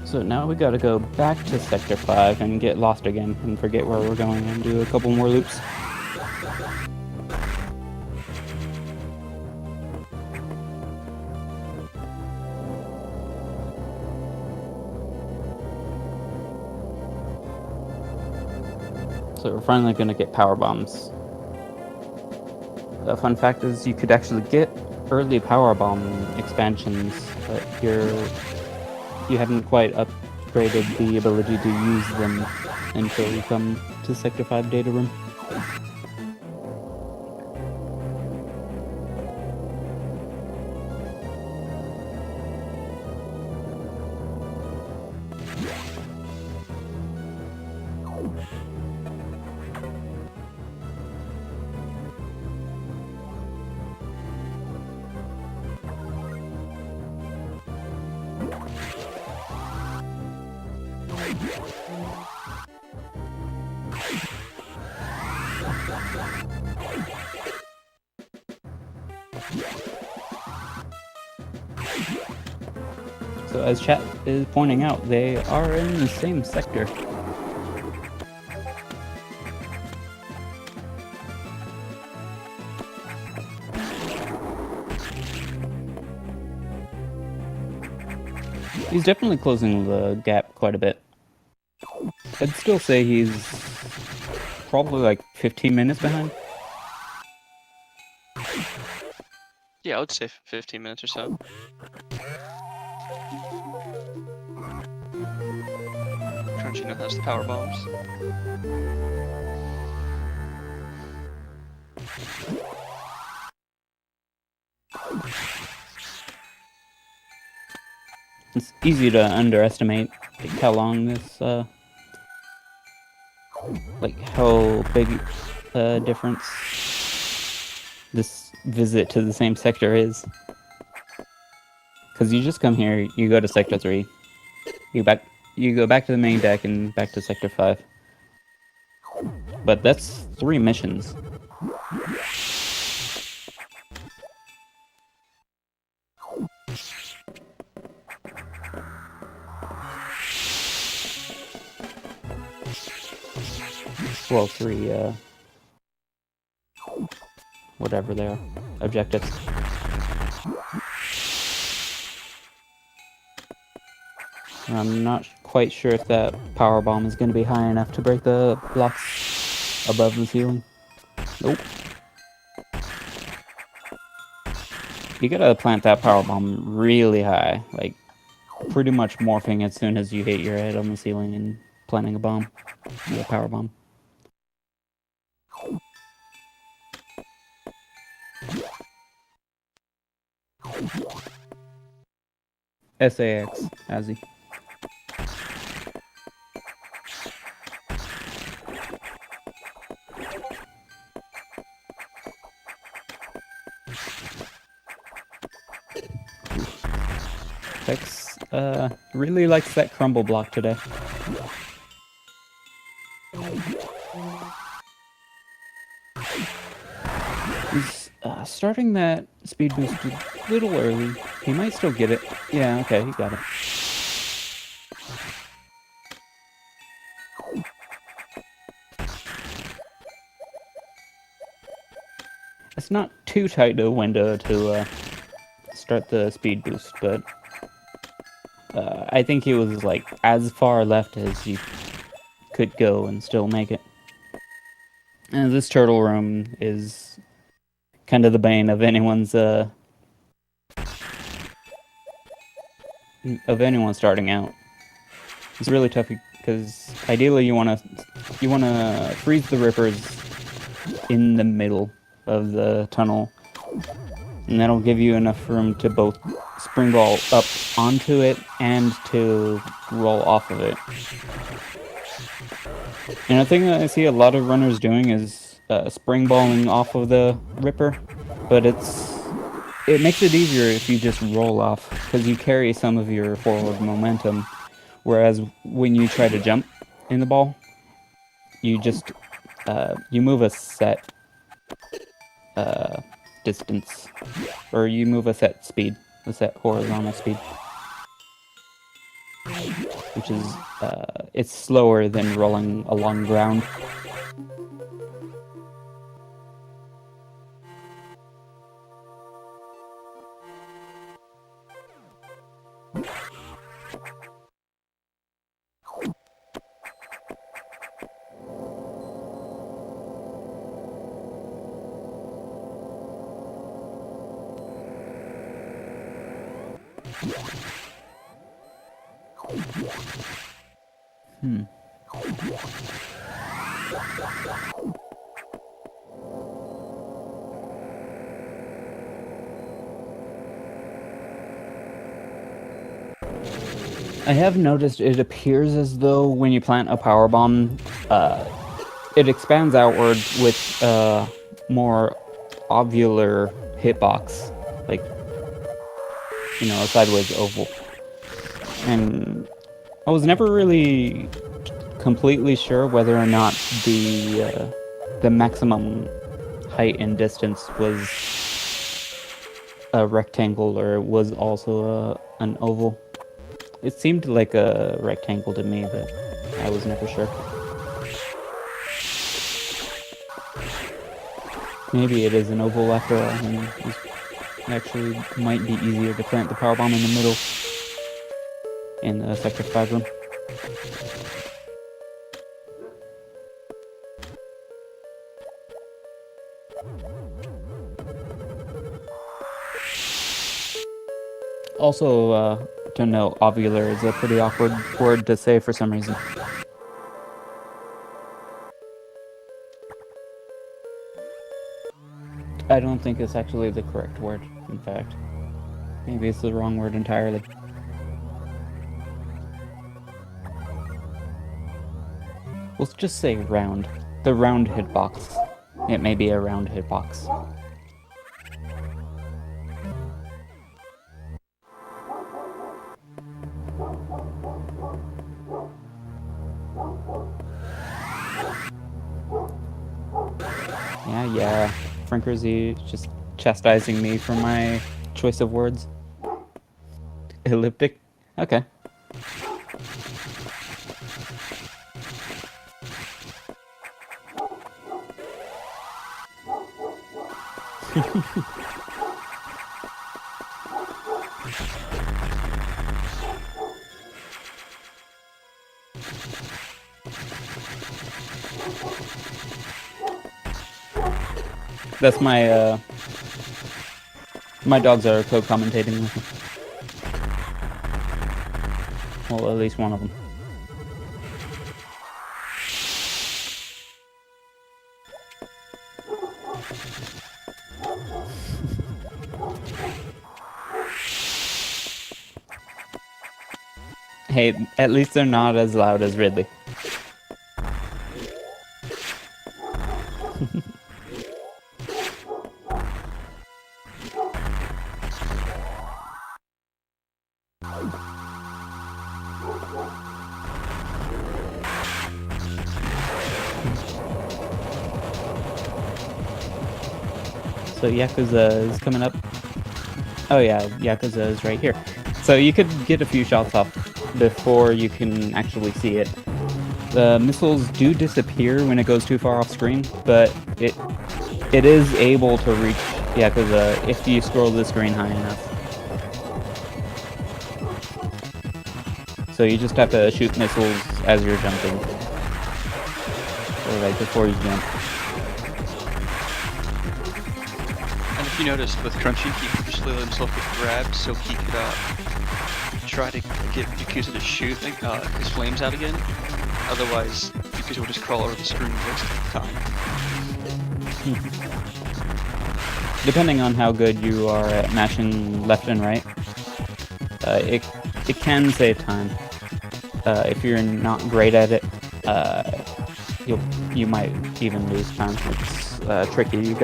So now we gotta go back to Sector 5 and get lost again and forget where we're going and do a couple more loops. So we're finally gonna get power bombs. A fun fact is you could actually get early power bomb expansions, but you haven't quite upgraded the ability to use them until you come to Sector 5 data room. So as chat is pointing out, they are in the same sector. He's definitely closing the gap quite a bit. I'd still say he's probably like 15 minutes behind. Yeah, I would say 15 minutes or so. Crunchy now has the power bombs. It's easy to underestimate like, how long this, like how big difference this visit to the same sector is. Because you just come here, you go to Sector 3, you go back to the main deck and back to Sector 5. But that's 3 missions. Well, 3, whatever they are, objectives. I'm not quite sure if that power bomb is going to be high enough to break the blocks above the ceiling. Nope. You gotta plant that power bomb really high, like pretty much morphing as soon as you hit your head on the ceiling and planting a bomb, a power bomb. SAX, Azzy. X really likes that crumble block today. He's starting that speed boost a little early. He might still get it. Yeah, okay, he got it. It's not too tight a window to start the speed boost, but I think he was like as far left as you could go and still make it. And this turtle room is kind of the bane of anyone's starting out. It's really tough because ideally you wanna freeze the rippers in the middle of the tunnel, and that'll give you enough room to both springball up onto it and to roll off of it. And a thing that I see a lot of runners doing is springballing off of the ripper, but it makes it easier if you just roll off, because you carry some of your forward momentum, whereas when you try to jump in the ball, you just you move a set distance, or you move a set speed, a set horizontal speed, which is it's slower than rolling along ground. I have noticed it appears as though when you plant a power bomb, it expands outward with more ovular hitbox, like, you know, a sideways oval. And I was never really completely sure whether or not the maximum height and distance was a rectangle or was also an oval. It seemed like a rectangle to me, but I was never sure. Maybe it is an oval after all, and it actually might be easier to plant the power bomb in the middle in the Sector 5 room. Also, to note, ovular is a pretty awkward word to say for some reason. I don't think it's actually the correct word, in fact. Maybe it's the wrong word entirely. Let's just say round. The round hitbox. It may be a round hitbox. Yeah. Frankerzy just chastising me for my choice of words. Elliptic? Okay. That's my my dogs are co-commentating with me. Well, at least one of them. Hey, at least they're not as loud as Ridley. So Yakuza is coming up. Oh yeah, Yakuza is right here. So you could get a few shots off before you can actually see it. The missiles do disappear when it goes too far off screen, but it is able to reach Yakuza if you scroll the screen high enough. So you just have to shoot missiles as you're jumping. Or right before you jump. And if you noticed with Crunchy, he just let himself get grabbed so he could try to get Yakuza to shoot his flames out again. Otherwise, Yakuza would just crawl over the screen and waste time. Depending on how good you are at mashing left and right, it can save time. If you're not great at it, you might even lose time. It's tricky.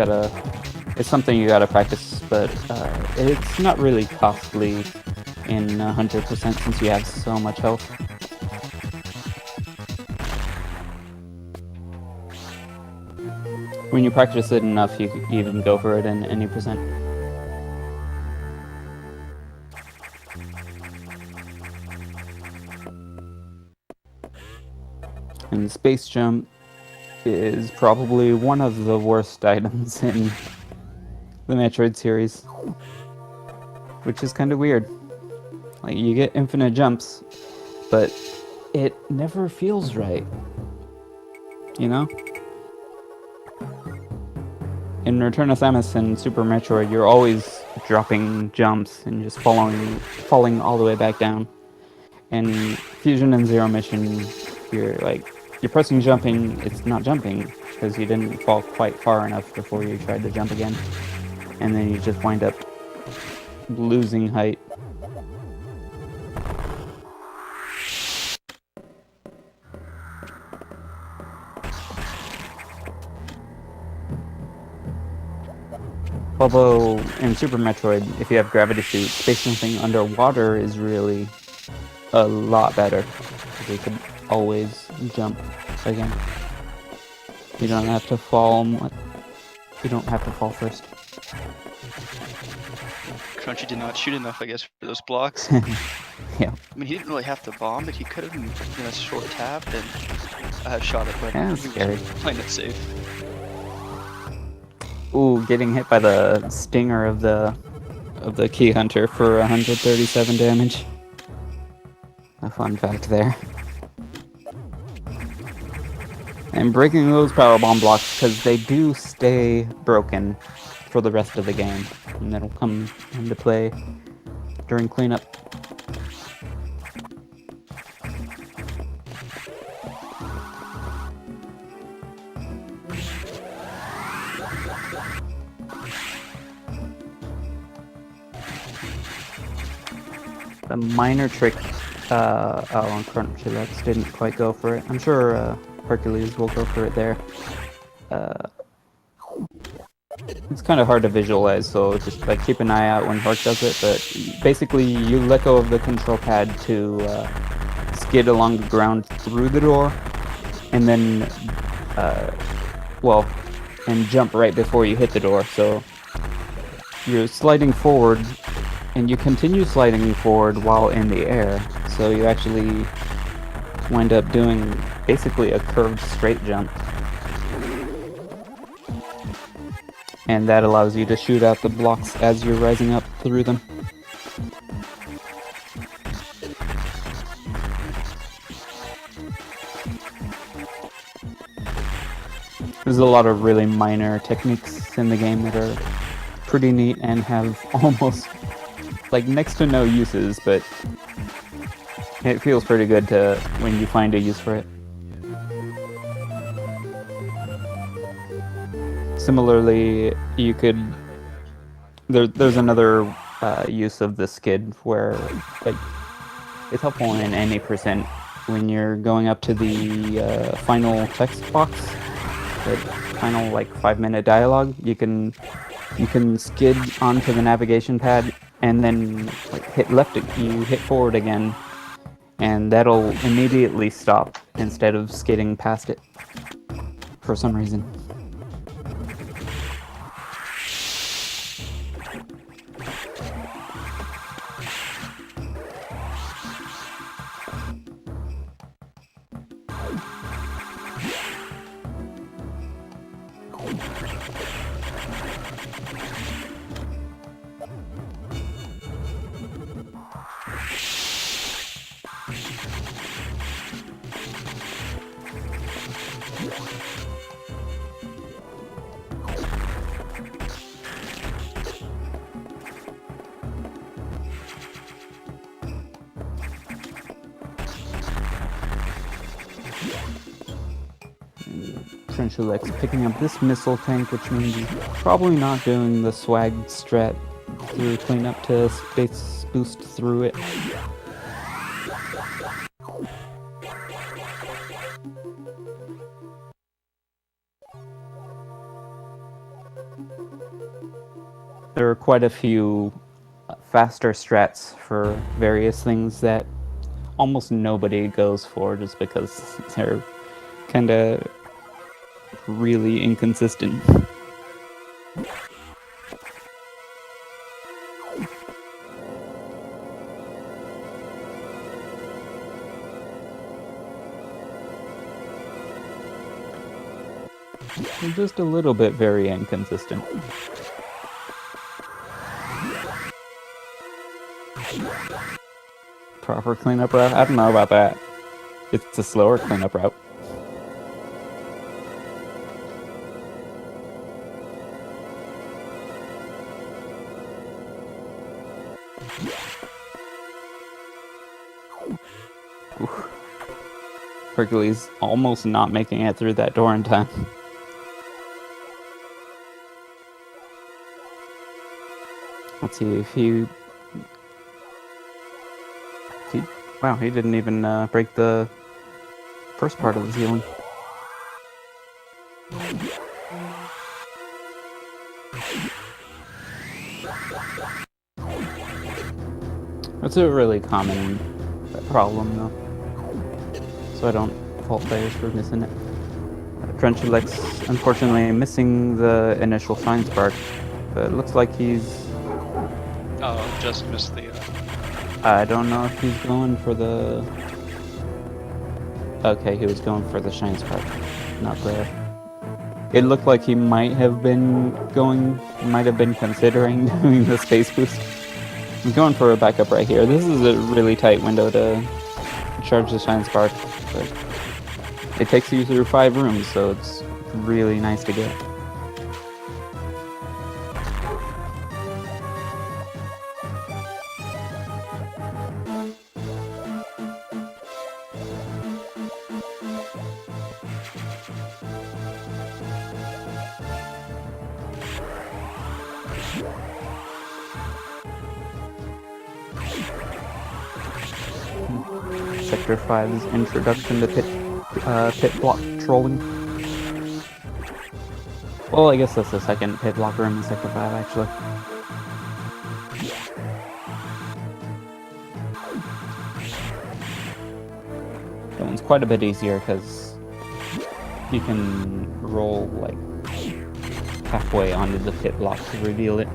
It's something you gotta practice, but it's not really costly in 100% since you have so much health. When you practice it enough, you can even go for it in any percent. And space jump is probably one of the worst items in the Metroid series, which is kind of weird. Like, you get infinite jumps, but it never feels right, you know? In Return of Samus and Super Metroid, you're always dropping jumps and just falling all the way back down. And Fusion and Zero Mission, you're pressing jumping, it's not jumping, because you didn't fall quite far enough before you tried to jump again. And then you just wind up losing height. Although in Super Metroid, if you have gravity suit, space jumping underwater is really a lot better. Because you can always jump again. You don't have to fall. You don't have to fall first. Crunchy did not shoot enough, I guess, for those blocks. Yeah. I mean, he didn't really have to bomb, but he could have, in a short tap, and shot it, but Yeah, he that's scary. was playing it safe. Ooh, getting hit by the stinger of the Key Hunter for 137 damage. A fun fact there. And breaking those power bomb blocks, because they do stay broken for the rest of the game, and that'll come into play during cleanup. The minor trick on KrunchyLex didn't quite go for it. I'm sure Hercules will go for it there. It's kind of hard to visualize, so just keep an eye out when Herc does it. But basically, you let go of the control pad to skid along the ground through the door, and then and jump right before you hit the door. So you're sliding forward, and you continue sliding forward while in the air. So you actually wind up doing basically a curved straight jump. And that allows you to shoot out the blocks as you're rising up through them. There's a lot of really minor techniques mechanics in the game that are pretty neat and have almost like next to no uses, but it feels pretty good to when you find a use for it. Similarly, you could there's another use of the skid where like it's helpful in any percent when you're going up to the final text box, the final like 5-minute dialogue. You can skid onto the navigation pad and then like hit left. You hit forward again, and that'll immediately stop instead of skidding past it for some reason. KrunchyLex picking up this missile tank, which means he's probably not doing the swag strat through cleanup to space boost through it. There are quite a few faster strats for various things that almost nobody goes for just because they're kind of really inconsistent. They're just a little bit very inconsistent. Proper cleanup route? I don't know about that. It's a slower cleanup route. Oof. Hercules almost not making it through that door in time. Let's see if he... Wow, he didn't even break the first part of the ceiling. It's a really common problem, though, so I don't fault players for missing it. KrunchyLex, unfortunately, missing the initial shine spark, but it looks like he's... Oh, just missed the... I don't know if he's going for the... Okay, he was going for the shine spark, not the... It looked like he might have been considering doing the space boost. I'm going for a backup right here. This is a really tight window to charge the shine spark, but it takes you through 5 rooms, so it's really nice to get. Sector 5's introduction to pit block trolling. Well, I guess that's the second pit block room in Sector 5, actually. That one's quite a bit easier because you can roll like halfway onto the pit block to reveal it.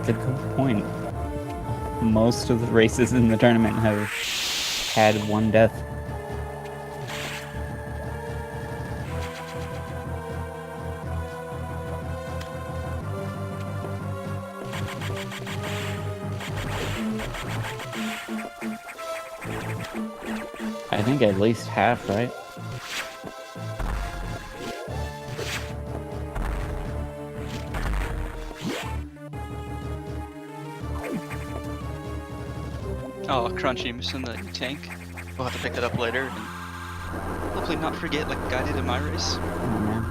That's a good point. Most of the races in the tournament have had 1 death. I think at least half, right? Oh, Crunchy, missing the tank. We'll have to pick that up later, and hopefully not forget like I did in my race. Oh man.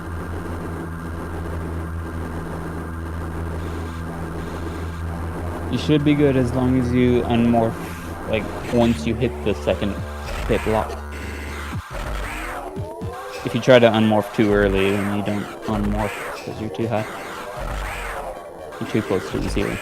You should be good as long as you unmorph, like, once you hit the second pit block. If you try to unmorph too early, then you don't unmorph because you're too high. You're too close to the ceiling.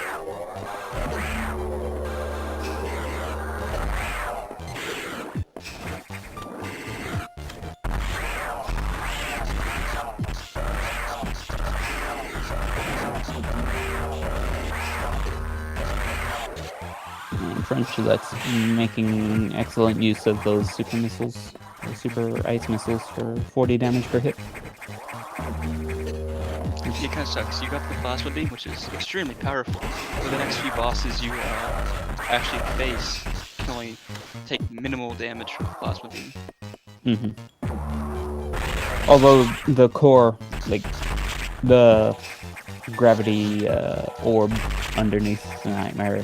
KrunchyLex making excellent use of those super missiles, or super ice missiles for 40 damage per hit. It kind of sucks. You got the plasma beam, which is extremely powerful. But the next few bosses you actually face can only take minimal damage from the plasma beam. Although the core, like the gravity orb underneath the nightmare,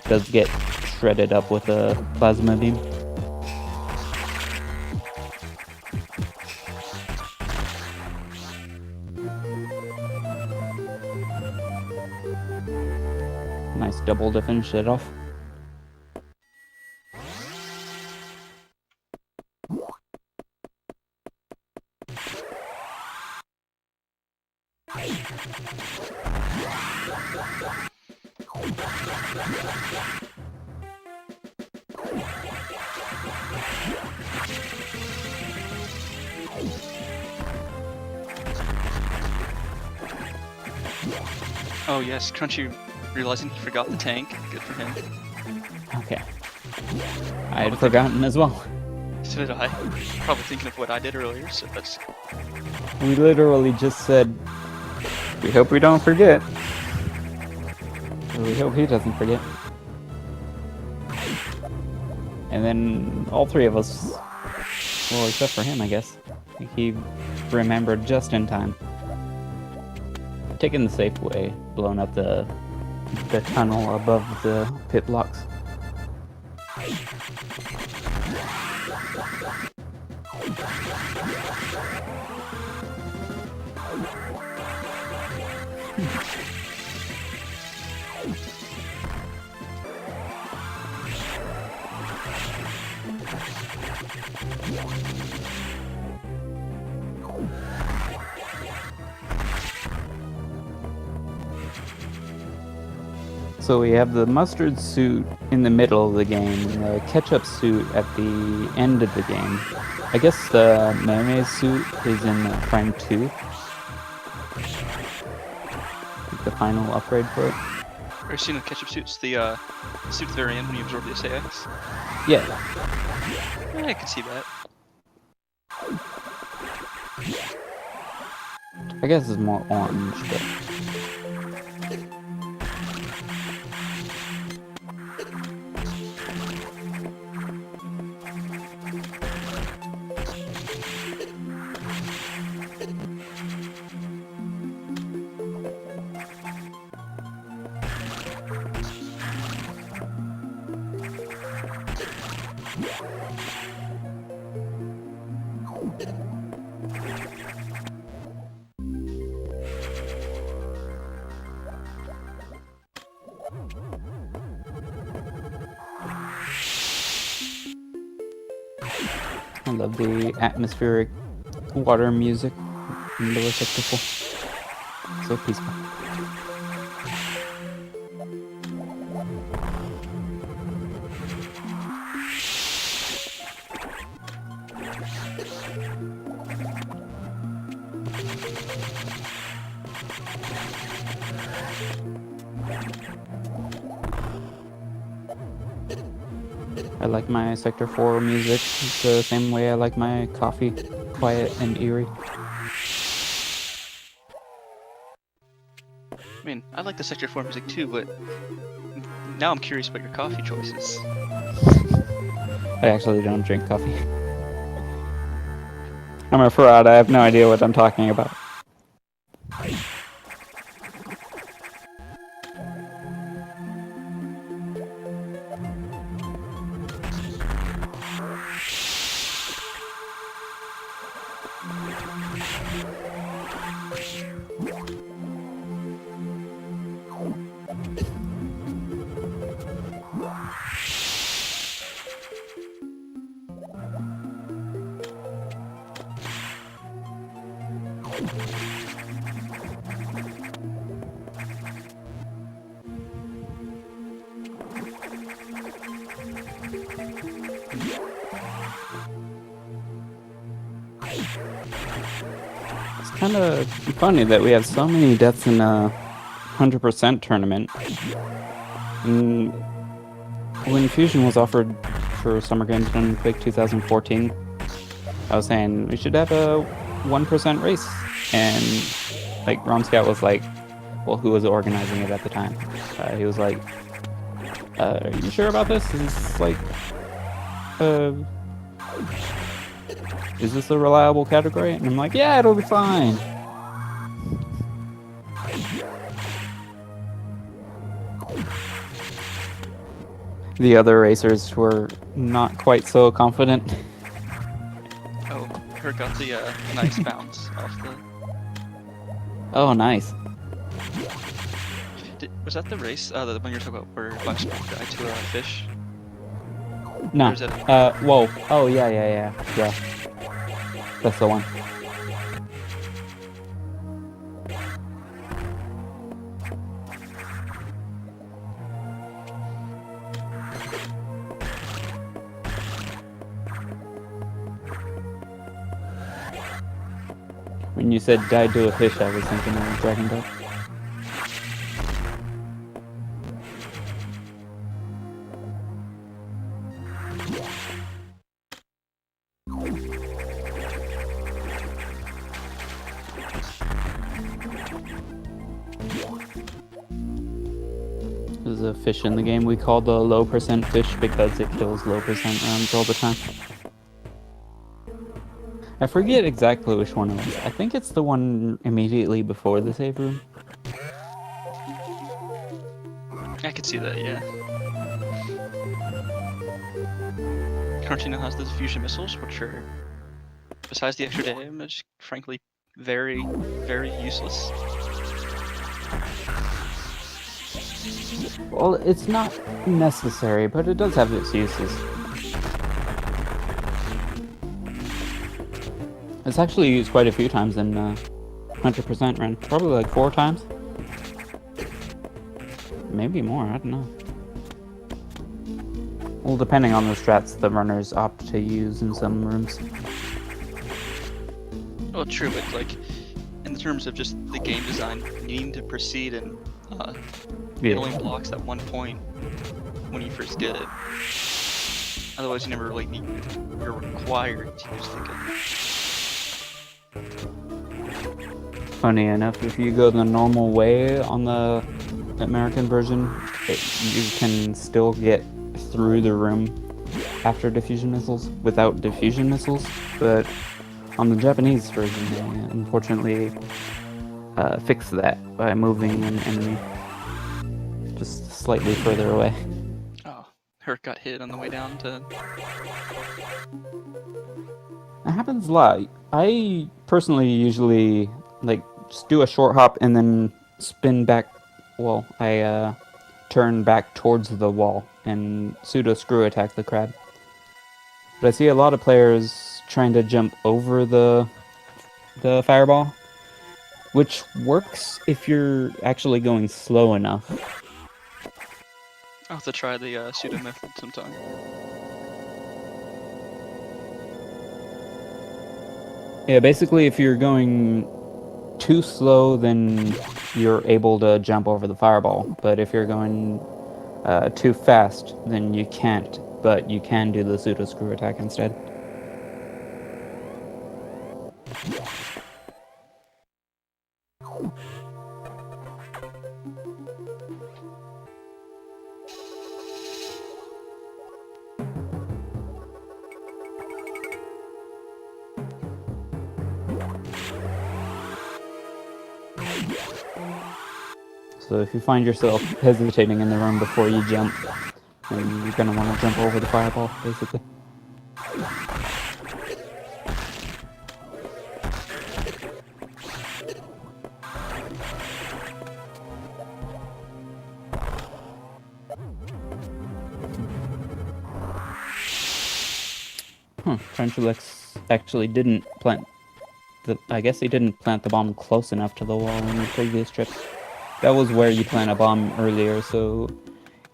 does get shredded up with a plasma beam. Nice double to finish it off. Oh yes, Crunchy realizing he forgot the tank. Good for him. Okay. I had forgotten as well. So did I. Probably thinking of what I did earlier, so that's... We literally just said, we hope we don't forget. Or we hope he doesn't forget. And then all three of us, well, except for him, I guess. He remembered just in time. Taking the safe way, blown up the tunnel above the pit blocks. So we have the mustard suit in the middle of the game, the ketchup suit at the end of the game. I guess the mayonnaise suit is in Prime 2. The final upgrade for it. Are you seeing the ketchup suits? The suit at the very end when you absorb the SAX? Yeah. Yeah, I can see that. I guess it's more orange, but... I love the atmospheric water music in the receptacle. So peaceful. I like my Sector 4 music the same way I like my coffee, quiet and eerie. I mean, I like the Sector 4 music too, but now I'm curious about your coffee choices. I actually don't drink coffee. I'm a fraud. I have no idea what I'm talking about. It's kind of funny that we have so many deaths in a 100% tournament. And when Fusion was offered for Summer Games in Quake 2014, I was saying we should have a 1% race. And like Rom Scout was like, well, who was organizing it at the time? He was like, are you sure about this? Is this a reliable category? And I'm like, yeah, it'll be fine. The other racers were not quite so confident. Oh, Herc got the nice bounce off the... Oh, nice. Was that the race, the one you're talking about, where Buck died to a fish? No. Or is it whoa. Oh, yeah. That's the one. When you said died to a fish, I was thinking of Dragon Duck. There's a fish in the game we call the low percent fish because it kills low percent rounds all the time. I forget exactly which one it was. I think it's the one immediately before the save room. I could see that, yeah. Crunchy now has the fusion missiles, which are, besides the extra damage, frankly, very, very useless. Well, it's not necessary, but it does have its uses. It's actually used quite a few times in 100% run. Probably like 4 times. Maybe more, I don't know. Well, depending on the strats the runners opt to use in some rooms. Well, true, but like, in terms of just the game design, needing to proceed and it only blocks at one point when you first get it. Otherwise, you never really need. You're required to use the gun. Funny enough, if you go the normal way on the American version, you can still get through the room after diffusion missiles without diffusion missiles, but on the Japanese version, they unfortunately fix that by moving an enemy just slightly further away. Oh, Herc got hit on the way down to... It happens a lot. I personally usually like just do a short hop and then spin back. Well, I turn back towards the wall and pseudo screw attack the crab. But I see a lot of players trying to jump over the fireball, which works if you're actually going slow enough. I'll have to try the pseudo method sometime. Yeah, basically if you're going too slow, then you're able to jump over the fireball. But if you're going too fast, then you can't. But you can do the pseudo screw attack instead. So if you find yourself hesitating in the room before you jump, then you're gonna want to jump over the fireball, basically. KrunchyLex actually didn't plant I guess he didn't plant the bomb close enough to the wall in the previous trip. That was where you plant a bomb earlier, so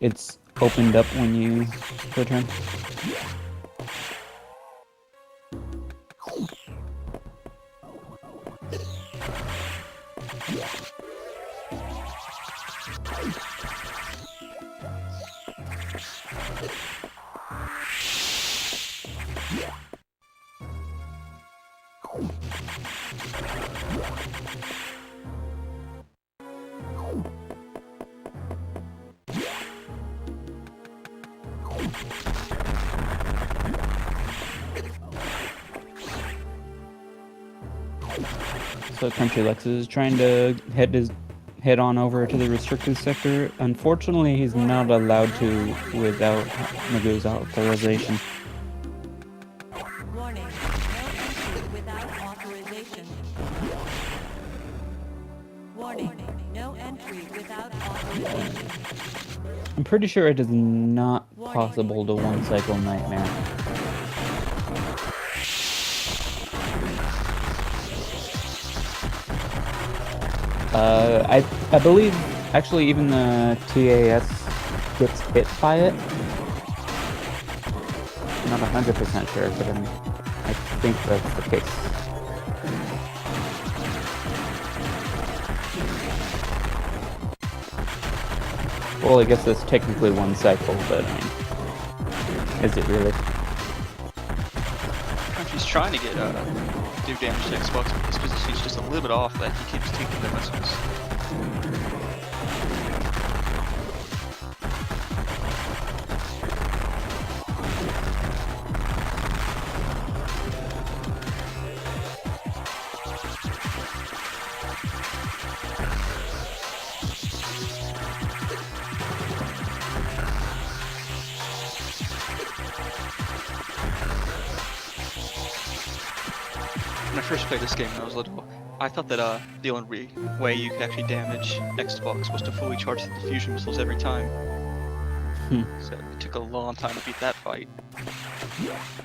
it's opened up when you return. So KrunchyLex is trying to head on over to the restricted sector. Unfortunately, he's not allowed to without Magoo's authorization. Warning, no entry without authorization. Warning, no entry without authorization. I'm pretty sure it is not possible to one-cycle Nightmare. I believe actually even the TAS gets hit by it. I'm not 100% sure, but I think that's the case. Well, I guess that's technically one cycle, but I mean, is it really? Crunchy's trying to get do damage to Xbox, but his position's just a little bit off that he keeps taking the missiles. When I first played this game when I was little, I thought that the only way you could actually damage Xbox was to fully charge the diffusion missiles every time. So it took a long time to beat that fight.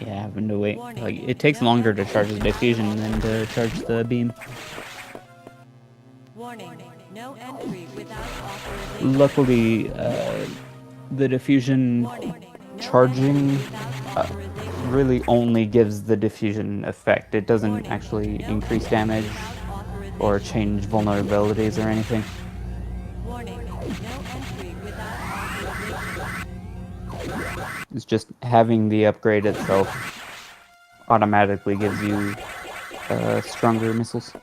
Yeah, having to wait. Like, it takes longer to charge the diffusion than to charge the beam. Warning, no entry without authorization. Luckily, the diffusion charging really only gives the diffusion effect. It doesn't actually increase damage or change vulnerabilities or anything. Warning, no entry without authorization. It's just having the upgrade itself automatically gives you stronger missiles.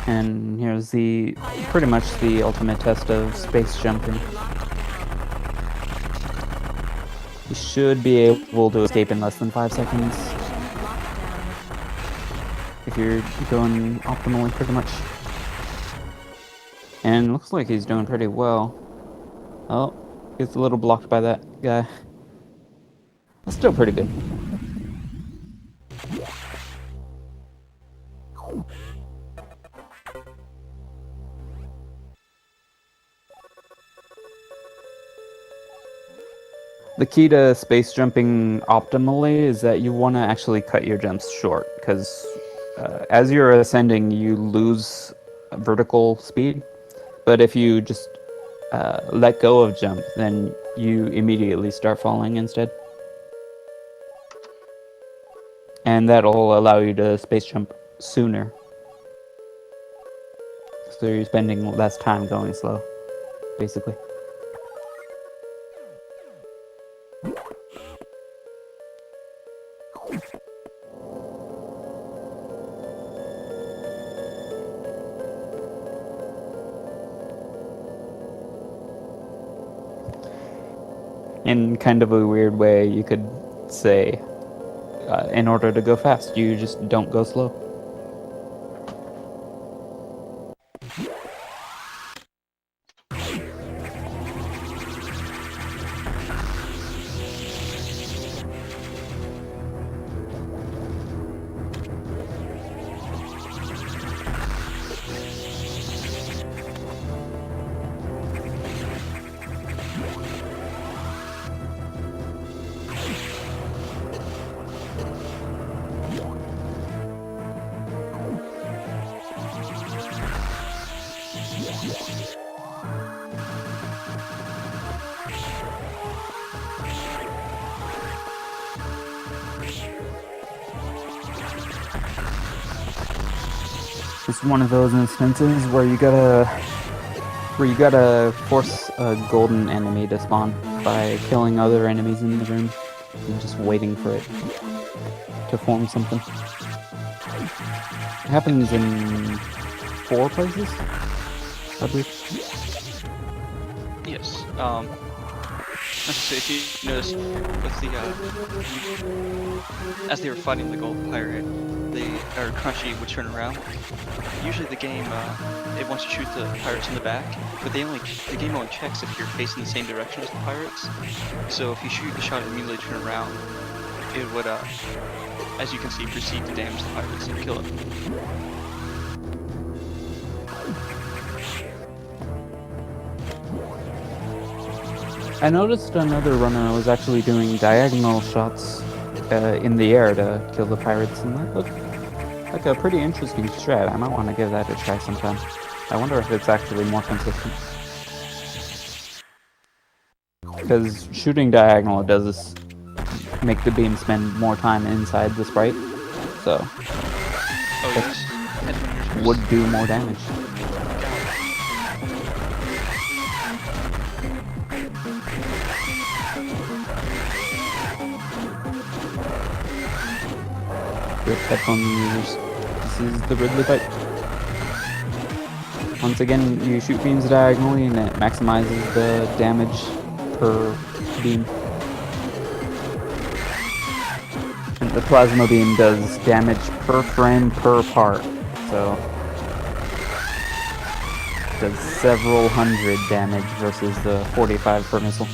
And here's pretty much the ultimate test of space jumping. You should be able to escape in less than 5 seconds. If you're going optimally, pretty much. And looks like he's doing pretty well. Oh, gets a little blocked by that guy. That's still pretty good. The key to space jumping optimally is that you want to actually cut your jumps short, because as you're ascending, you lose vertical speed. But if you just let go of jump, then you immediately start falling instead. And that'll allow you to space jump sooner. So you're spending less time going slow, basically. In kind of a weird way, you could say in order to go fast. You just don't go slow. It's one of those instances where you gotta force a golden enemy to spawn by killing other enemies in the room and just waiting for it to form something. It happens in 4 places, I believe. Yes. So if you notice, with the as they were fighting the gold pirate, Crunchy would turn around. Usually the game it wants to shoot the pirates in the back, but the game only checks if you're facing the same direction as the pirates. So if you shoot the shot and immediately turn around, it would, as you can see, proceed to damage the pirates and kill them. I noticed another runner was actually doing diagonal shots in the air to kill the pirates, and that looked like a pretty interesting strat. I might want to give that a try sometime. I wonder if it's actually more consistent. Because shooting diagonal does make the beam spend more time inside the sprite, so yes. Would do more damage. Rip headphone users. This is the Ridley bite. Once again, you shoot beams diagonally and it maximizes the damage per beam. And the plasma beam does damage per frame per part. So it does several hundred damage versus the 45 per missile.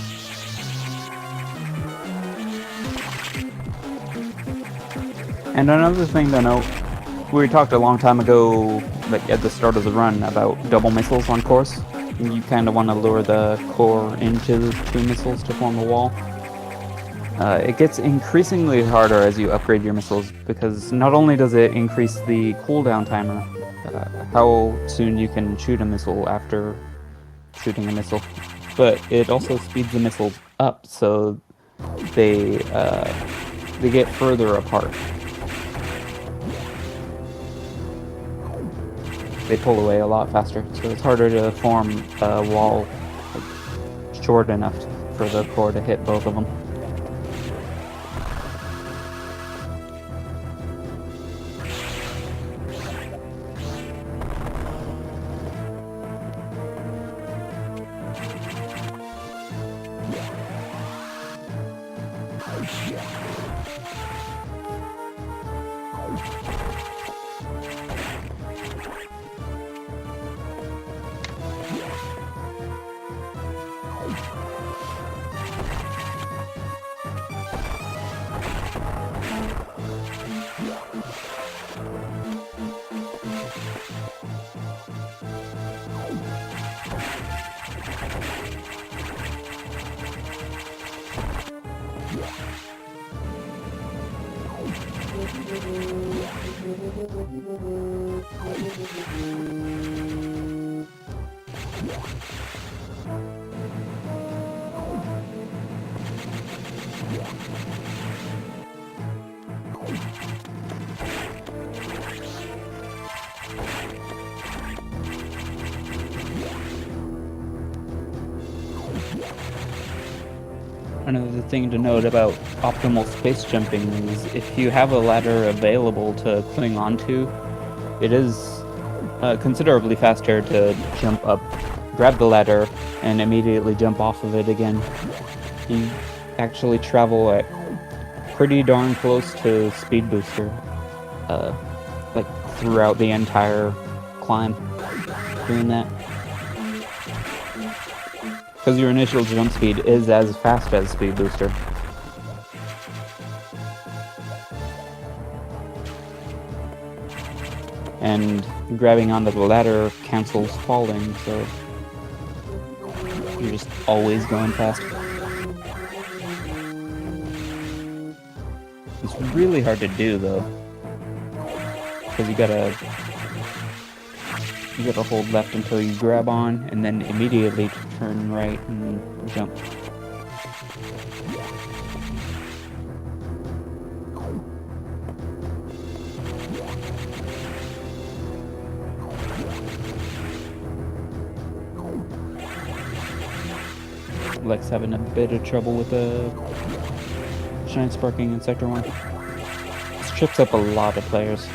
And another thing to note, we talked a long time ago, like at the start of the run, about double missiles on course. You kind of want to lure the core into the 2 missiles to form a wall. It gets increasingly harder as you upgrade your missiles, because not only does it increase the cooldown timer, how soon you can shoot a missile after shooting a missile, but it also speeds the missiles up, so they get further apart. They pull away a lot faster, so it's harder to form a wall short enough for the core to hit both of them. Another thing to note about optimal space jumping is if you have a ladder available to cling onto, it is considerably faster to jump up, grab the ladder, and immediately jump off of it again. You actually travel at pretty darn close to speed booster, like throughout the entire climb, doing that. Because your initial jump speed is as fast as speed booster. And grabbing onto the ladder cancels falling, so you're just always going fast. It's really hard to do though, because you gotta hold left until you grab on, and then immediately turn right and jump. Lex having a bit of trouble with the shine sparking in Sector 1. This trips up a lot of players.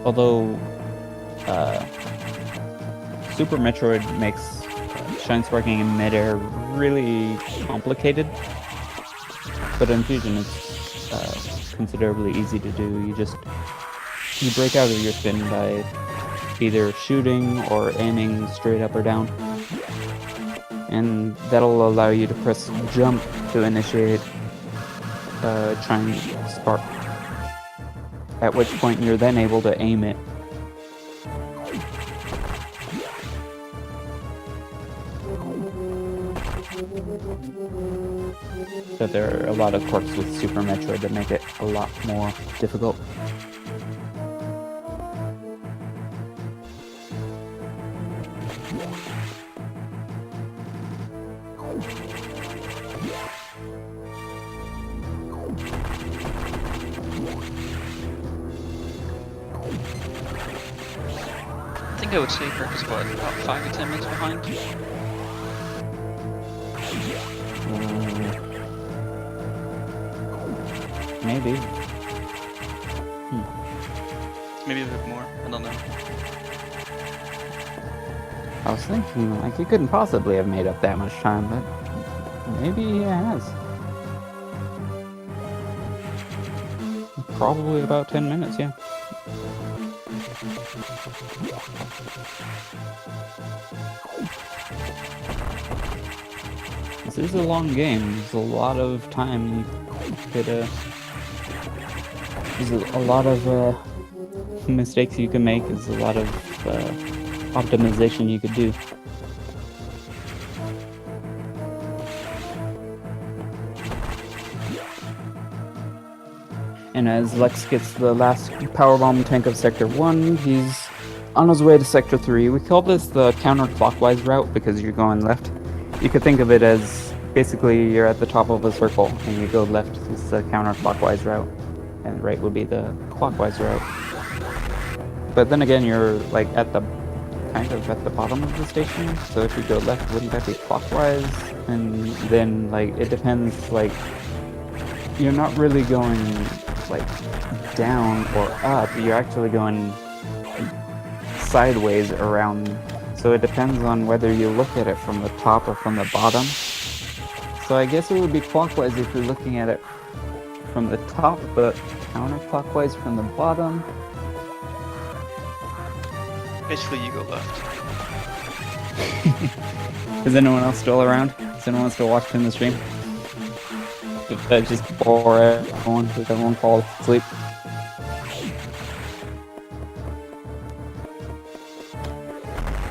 Although Super Metroid makes shine sparking in midair really complicated, but in Fusion it's considerably easy to do. You break out of your spin by either shooting or aiming straight up or down, and that'll allow you to press jump to initiate shine spark, at which point you're then able to aim it. But there are a lot of quirks with Super Metroid that make it a lot more difficult. I think I would say Herc is about 5 to 10 minutes behind. Maybe. Maybe a bit more, I don't know. I was thinking, like, he couldn't possibly have made up that much time, but maybe he has. Probably about 10 minutes, yeah. This is a long game. There's a lot of time you could, there's a lot of mistakes you can make. There's a lot of optimization you could do. And as Lex gets the last powerbomb tank of Sector 1, he's on his way to Sector 3. We call this the counterclockwise route because you're going left. You could think of it as basically you're at the top of a circle and you go left, this is the counterclockwise route, and right would be the clockwise route. But then again, you're like at the kind of at the bottom of the station, so if you go left, wouldn't that be clockwise? And then like it depends, like you're not really going like down or up, you're actually going sideways around, so it depends on whether you look at it from the top or from the bottom. So I guess it would be clockwise if you're looking at it from the top, but counterclockwise from the bottom. Basically, you go left. Is anyone else still around? Is anyone still watching the stream? Did that just bore everyone? Did everyone fall asleep?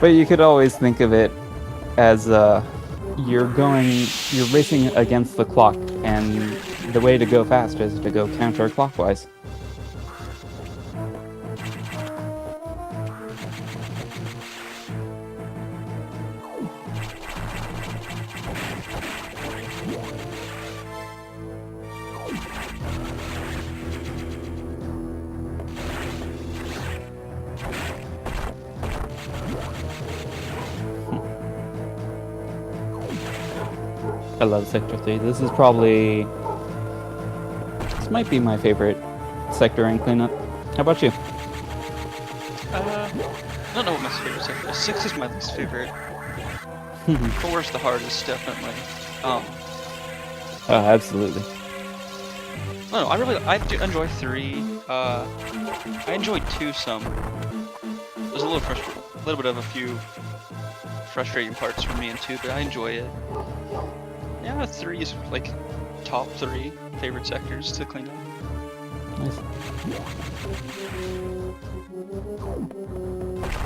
But you could always think of it as you're racing against the clock, and the way to go fast is to go counterclockwise. I love Sector 3. This might be my favorite sector in cleanup. How about you? I don't know what my favorite sector is. 6 is my least favorite. 4 is the hardest, definitely. Oh, absolutely. No, I do enjoy 3. I enjoyed 2 some. There's a little bit of a few frustrating parts for me in 2, but I enjoy it. Yeah, 3 is like top 3 favorite sectors to clean up. Nice.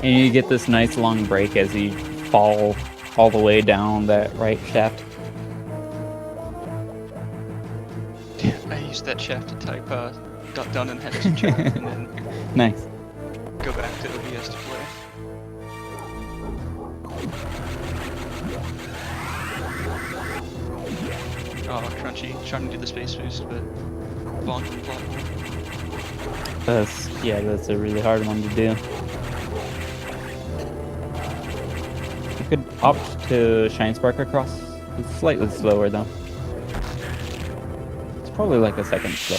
And you get this nice long break as you fall all the way down that right shaft. I used that shaft to type down and head some chat and then Nice. go back to OBS to play. Oh, Crunchy, trying to do the space boost, but bonking block. That's a really hard one to do. You could opt to Shine Spark across. It's slightly slower though. It's probably like a second slow.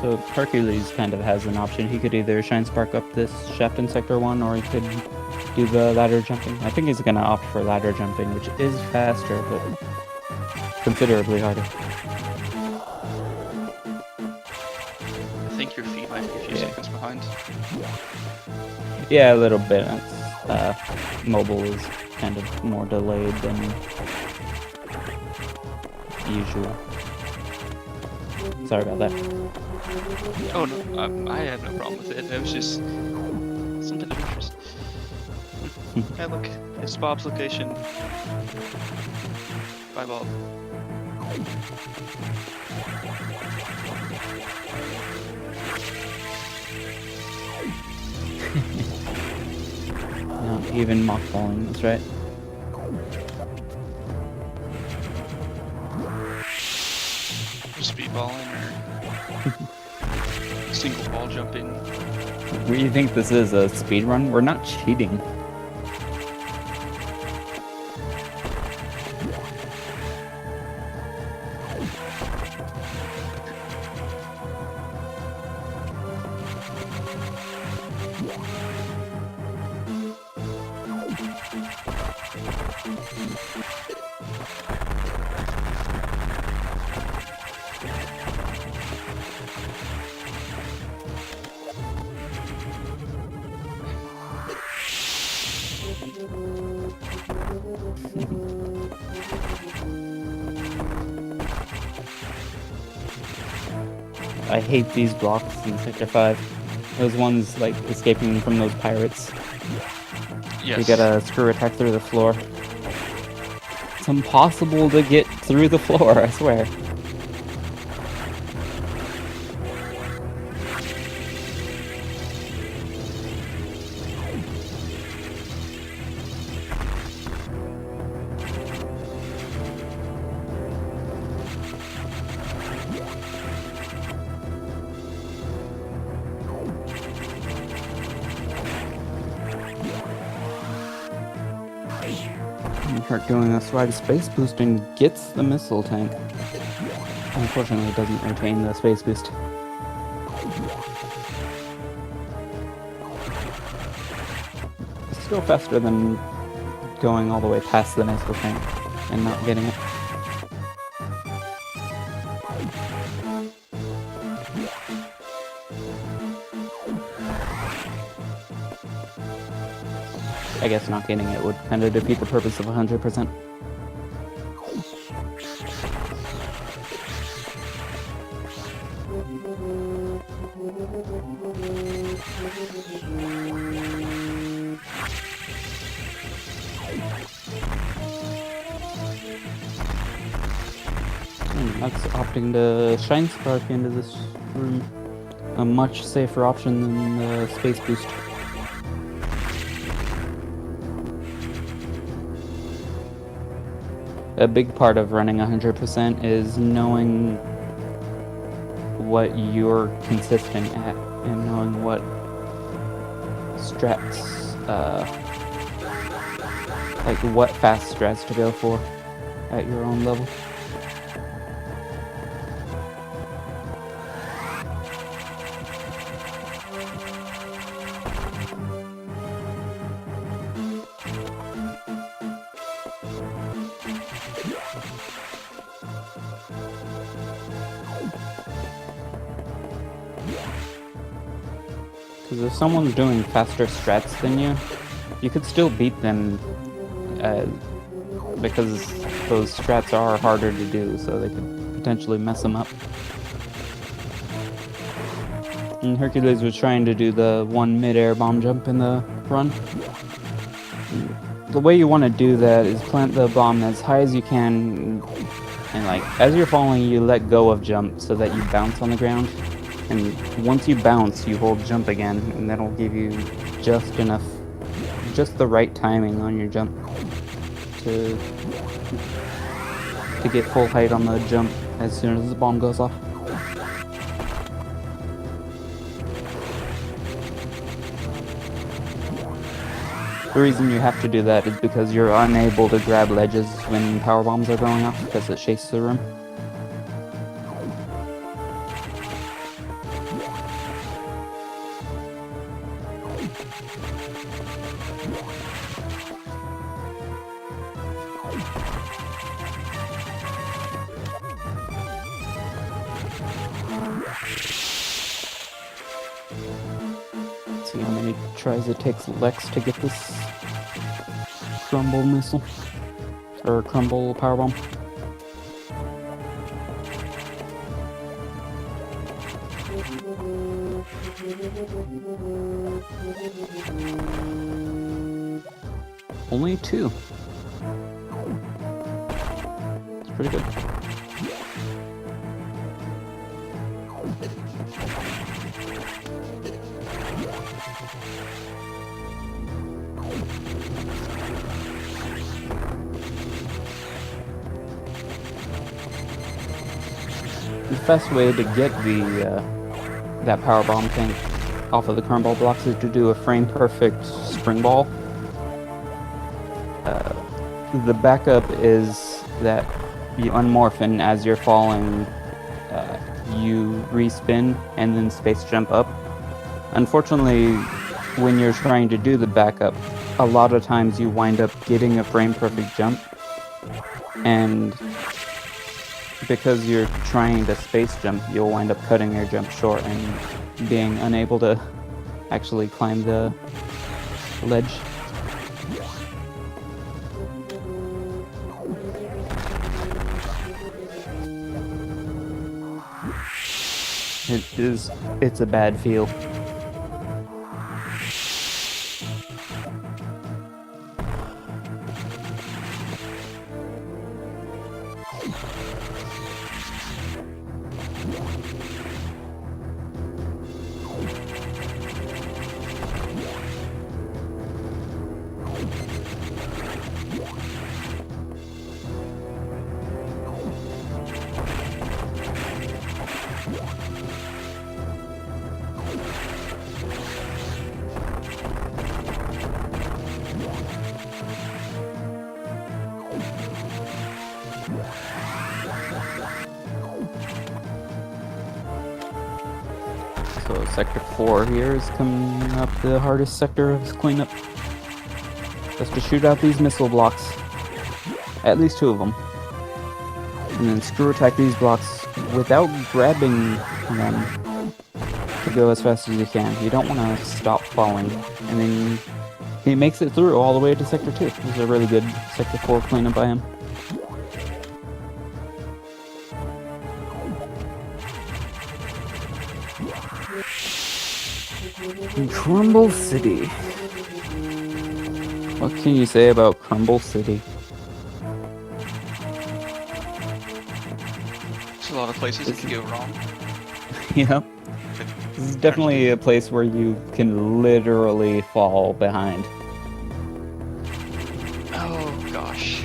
So Hercules kind of has an option. He could either Shine Spark up this shaft in Sector 1, or he could do the ladder jumping. I think he's gonna opt for ladder jumping, which is faster, but considerably harder. I think your feet might be a few seconds behind. Yeah, a little bit. Mobile is kind of more delayed than usual. Sorry about that. Oh no, I have no problem with it. It was just something of interest. Hey, look, it's Bob's location. Bye, Bob. Not even mockballing, that's right. Speedballing or single ball jumping. What do you think this is, a speed run? We're not cheating. I hate these blocks in Sector 5. Those ones, like, escaping from those pirates. Yes. You gotta screw attack through the floor. It's impossible to get through the floor, I swear. Start doing a swag space boost and gets the missile tank. Unfortunately, it doesn't retain the space boost. It's still faster than going all the way past the missile tank and not getting it. I guess not getting it would kind of defeat the purpose of 100%. That's opting to Shine Spark into this room. A much safer option than the space boost. A big part of running 100% is knowing what you're consistent at and knowing what strats like what fast strats to go for at your own level. Because if someone's doing faster strats than you could still beat them, because those strats are harder to do, so they could potentially mess them up. And Hercules was trying to do the one mid-air bomb jump in the run. The way you want to do that is plant the bomb as high as you can, and like as you're falling, you let go of jump so that you bounce on the ground. And once you bounce, you hold jump again, and that'll give you just enough, just the right timing on your jump to get full height on the jump as soon as the bomb goes off. The reason you have to do that is because you're unable to grab ledges when power bombs are going off because it shakes the room. See how many tries it takes Lex to get this crumble missile or crumble powerbomb. Only 2. It's pretty good. The best way to get that power bomb tank off of the crumble blocks is to do a frame perfect spring ball. The backup is that you unmorph, and as you're falling, you respin and then space jump up. Unfortunately, when you're trying to do the backup, a lot of times you wind up getting a frame perfect jump, and because you're trying to space jump, you'll wind up cutting your jump short and being unable to actually climb the ledge. It's a bad feel. So sector 4 here is coming up the hardest sector of cleanup. Just to shoot out these missile blocks. At least 2 of them. And then screw attack these blocks without grabbing them to go as fast as you can. You don't want to stop falling. And then he makes it through all the way to sector 2. This is a really good sector 4 cleanup by him. Crumble City. What can you say about Crumble City? There's a lot of places that can go wrong. Yeah. This is definitely a place where you can literally fall behind. Oh gosh.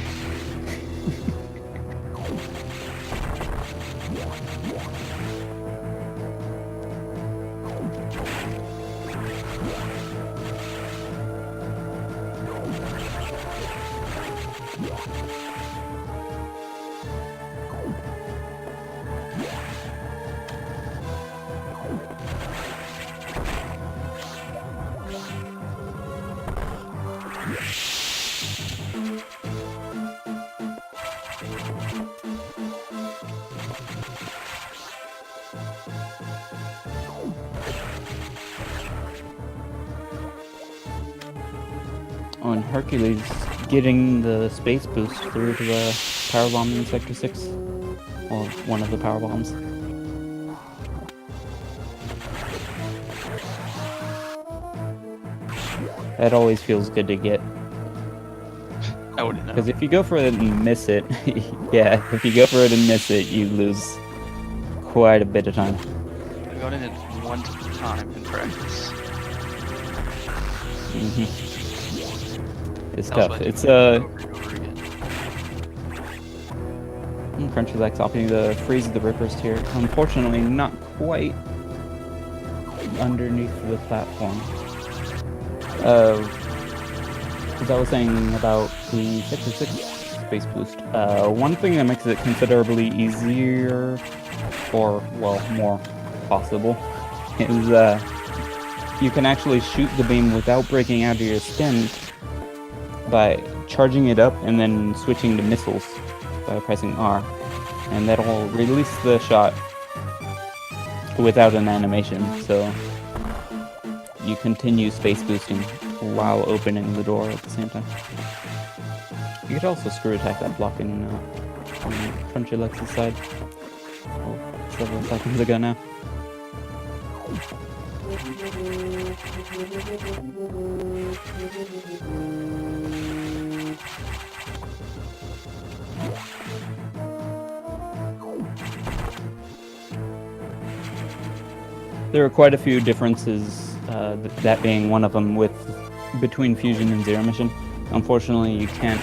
On Hercules getting the space boost through to the power bomb in Sector 6. Or one of the power bombs. That always feels good to get. I wouldn't know. Because if you go for it and miss it, yeah, if you go for it and miss it, you lose quite a bit of time. I've gone in it one time in practice. It's That was tough. what I It's did over and over again. KrunchyLex opting to freeze the rippers here. Unfortunately, not quite underneath the platform. As I was saying about the Sector 6 space boost, one thing that makes it considerably easier, or, well, more possible, is you can actually shoot the beam without breaking out of your spin by charging it up and then switching to missiles by pressing R. And that'll release the shot without an animation, so you continue space boosting while opening the door at the same time. You could also screw attack that block in on KrunchyLex's side. Oh, several seconds ago now. There are quite a few differences, that being one of them, between Fusion and Zero Mission. Unfortunately, you can't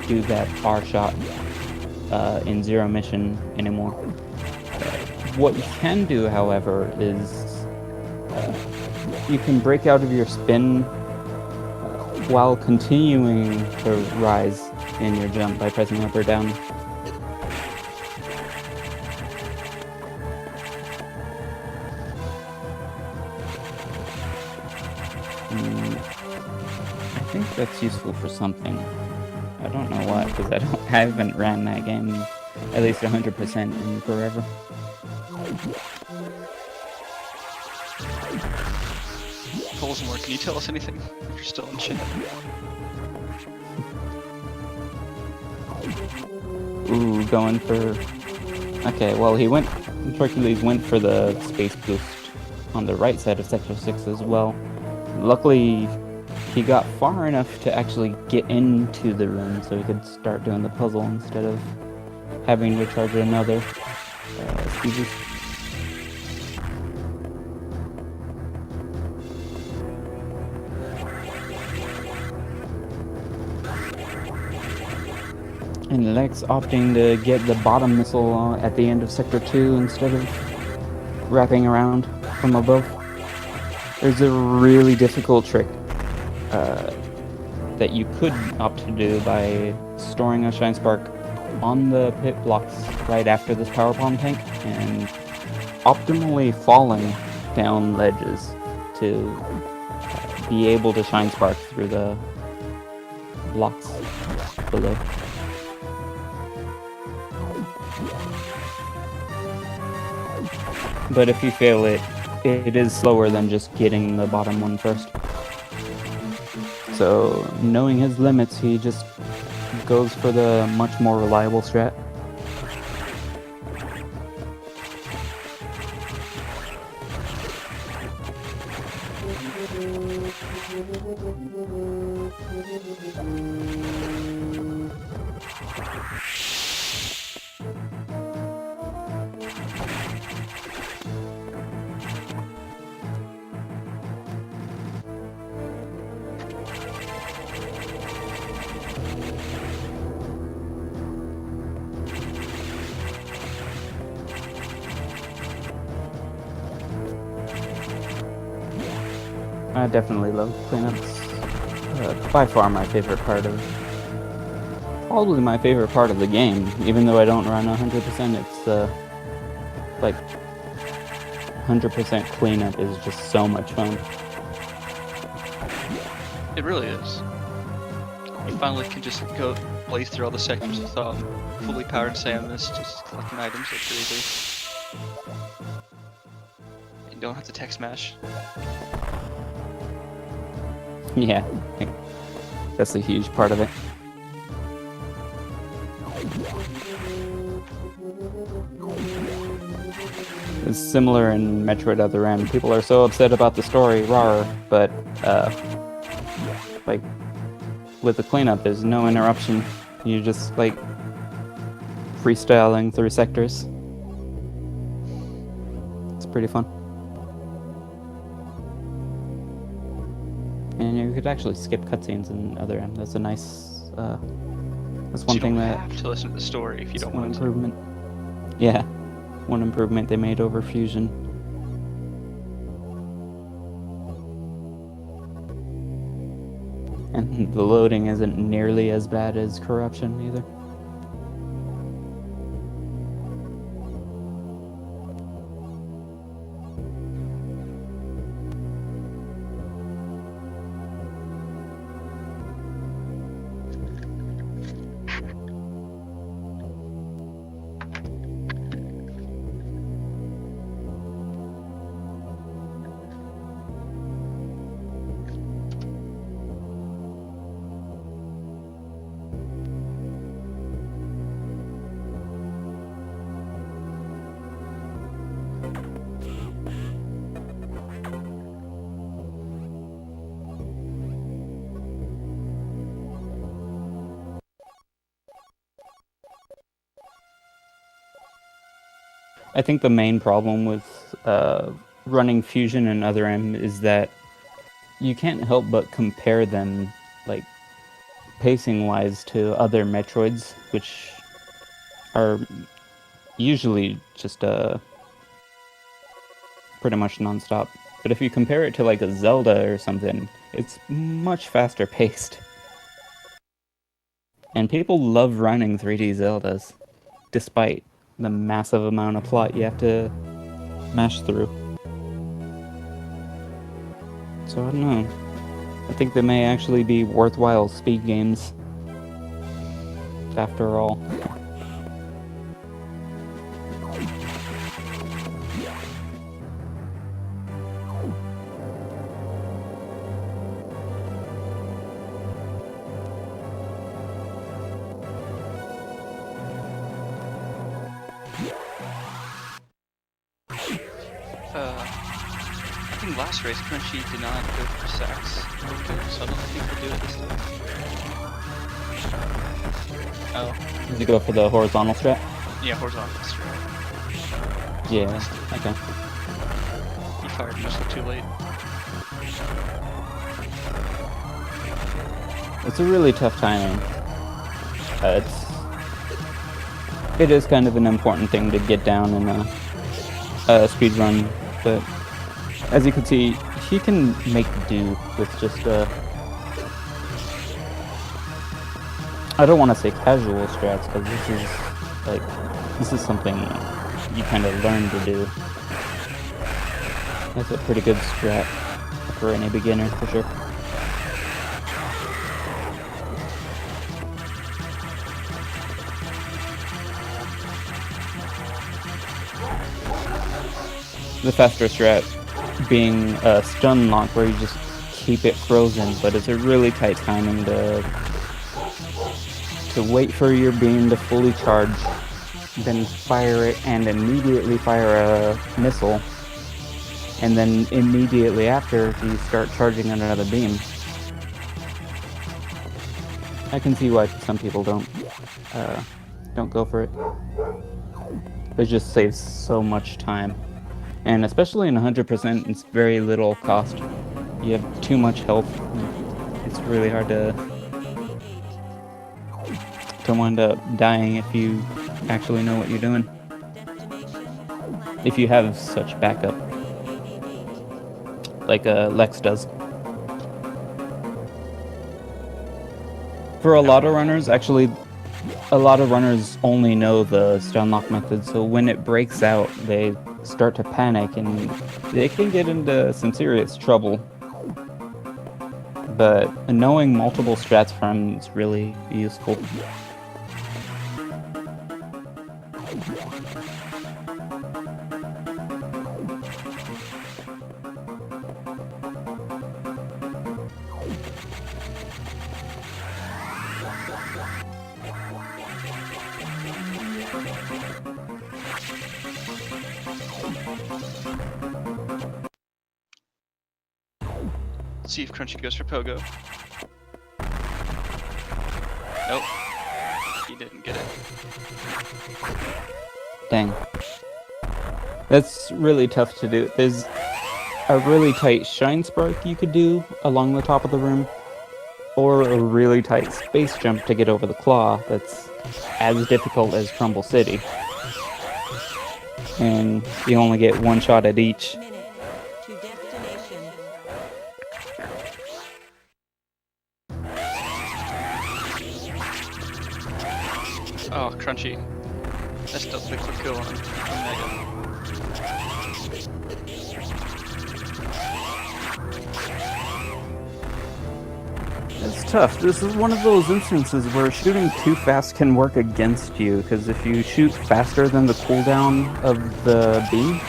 do that R shot in Zero Mission anymore. What you can do, however, is you can break out of your spin while continuing to rise in your jump by pressing up or down. I think that's useful for something. I don't know what, because I haven't ran that game at least 100% in forever. Polesmore, can you tell us anything? If you're still in chat. Ooh, going for... Okay, well, Hercules went for the space boost on the right side of Sector 6 as well. Luckily, he got far enough to actually get into the room so he could start doing the puzzle instead of having to charge another speed boost. And Lex opting to get the bottom missile at the end of Sector 2 instead of wrapping around from above. There's a really difficult trick that you could opt to do by storing a Shine Spark on the pit blocks right after this power bomb tank and optimally falling down ledges to be able to Shine Spark through the blocks below. But if you fail it, it is slower than just getting the bottom one first. So, knowing his limits, he just goes for the much more reliable strat. I definitely love cleanups. By far my favorite part of probably my favorite part of the game, even though I don't run 100%. It's like 100% cleanup is just so much fun. It really is. You finally can just go blaze through all the sectors without fully powered Samus, just collecting items like crazy. You don't have to tech smash. Yeah, that's a huge part of it. It's similar in Metroid Other M. People are so upset about the story, rawr, but like with the cleanup, there's no interruption. You're just like freestyling through sectors. It's pretty fun. And you could actually skip cutscenes in Other M. That's a nice. That's one thing that. You don't have to listen to the story if you don't one want improvement. Yeah, one improvement they made over Fusion. And the loading isn't nearly as bad as Corruption either. I think the main problem with running Fusion and Other M is that you can't help but compare them, like, pacing-wise to other Metroids, which are usually just pretty much non-stop. But if you compare it to like a Zelda or something, it's much faster paced. And people love running 3D Zeldas, despite the massive amount of plot you have to mash through. So I don't know. I think they may actually be worthwhile speed games, after all. I think last race Crunchy did not go for sacks, so I don't think we'll do it this time. Oh. Did you go for the horizontal strat? Yeah, horizontal strat. Yeah, okay. He fired missile too late. It's a really tough timing. It is kind of an important thing to get down in a speed run, but as you can see, he can make do with just I don't want to say casual strats, because this is something you kind of learn to do. That's a pretty good strat for any beginner, for sure. The faster strat being a stun lock, where you just keep it frozen, but it's a really tight timing to wait for your beam to fully charge, then fire it and immediately fire a missile, and then immediately after you start charging another beam. I can see why some people don't go for it. It just saves so much time. And especially in 100%, it's very little cost. You have too much health. It's really hard to wind up dying if you actually know what you're doing. If you have such backup, like Lex does. For a lot of runners, actually, a lot of runners only know the stun lock method, so when it breaks out, they start to panic and they can get into some serious trouble. But knowing multiple strats from is really useful. Let's see if Crunchy goes for Pogo. Nope. He didn't get it. Dang. That's really tough to do. There's a really tight shine spark you could do along the top of the room, or a really tight space jump to get over the claw that's as difficult as Crumble City. And you only get one shot at each. Minute to destination. Oh, Crunchy. That's still a quick kill on Mega. It's tough. This is one of those instances where shooting too fast can work against you, because if you shoot faster than the cooldown of the beam,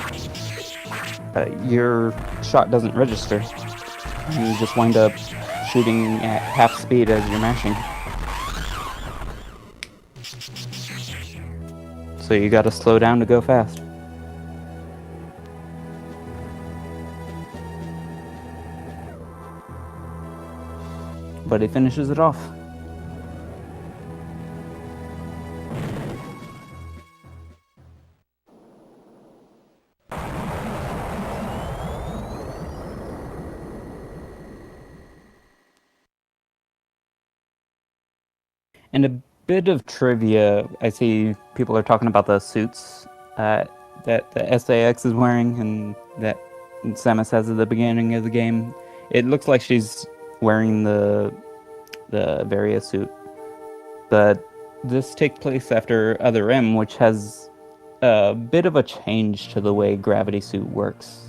your shot doesn't register. And you just wind up shooting at half speed as you're mashing. So you gotta slow down to go fast. But he finishes it off. And a bit of trivia, I see people are talking about the suits that the SAX is wearing and that Samus has at the beginning of the game. It looks like she's wearing the Varia suit, but this takes place after Other M, which has a bit of a change to the way Gravity Suit works.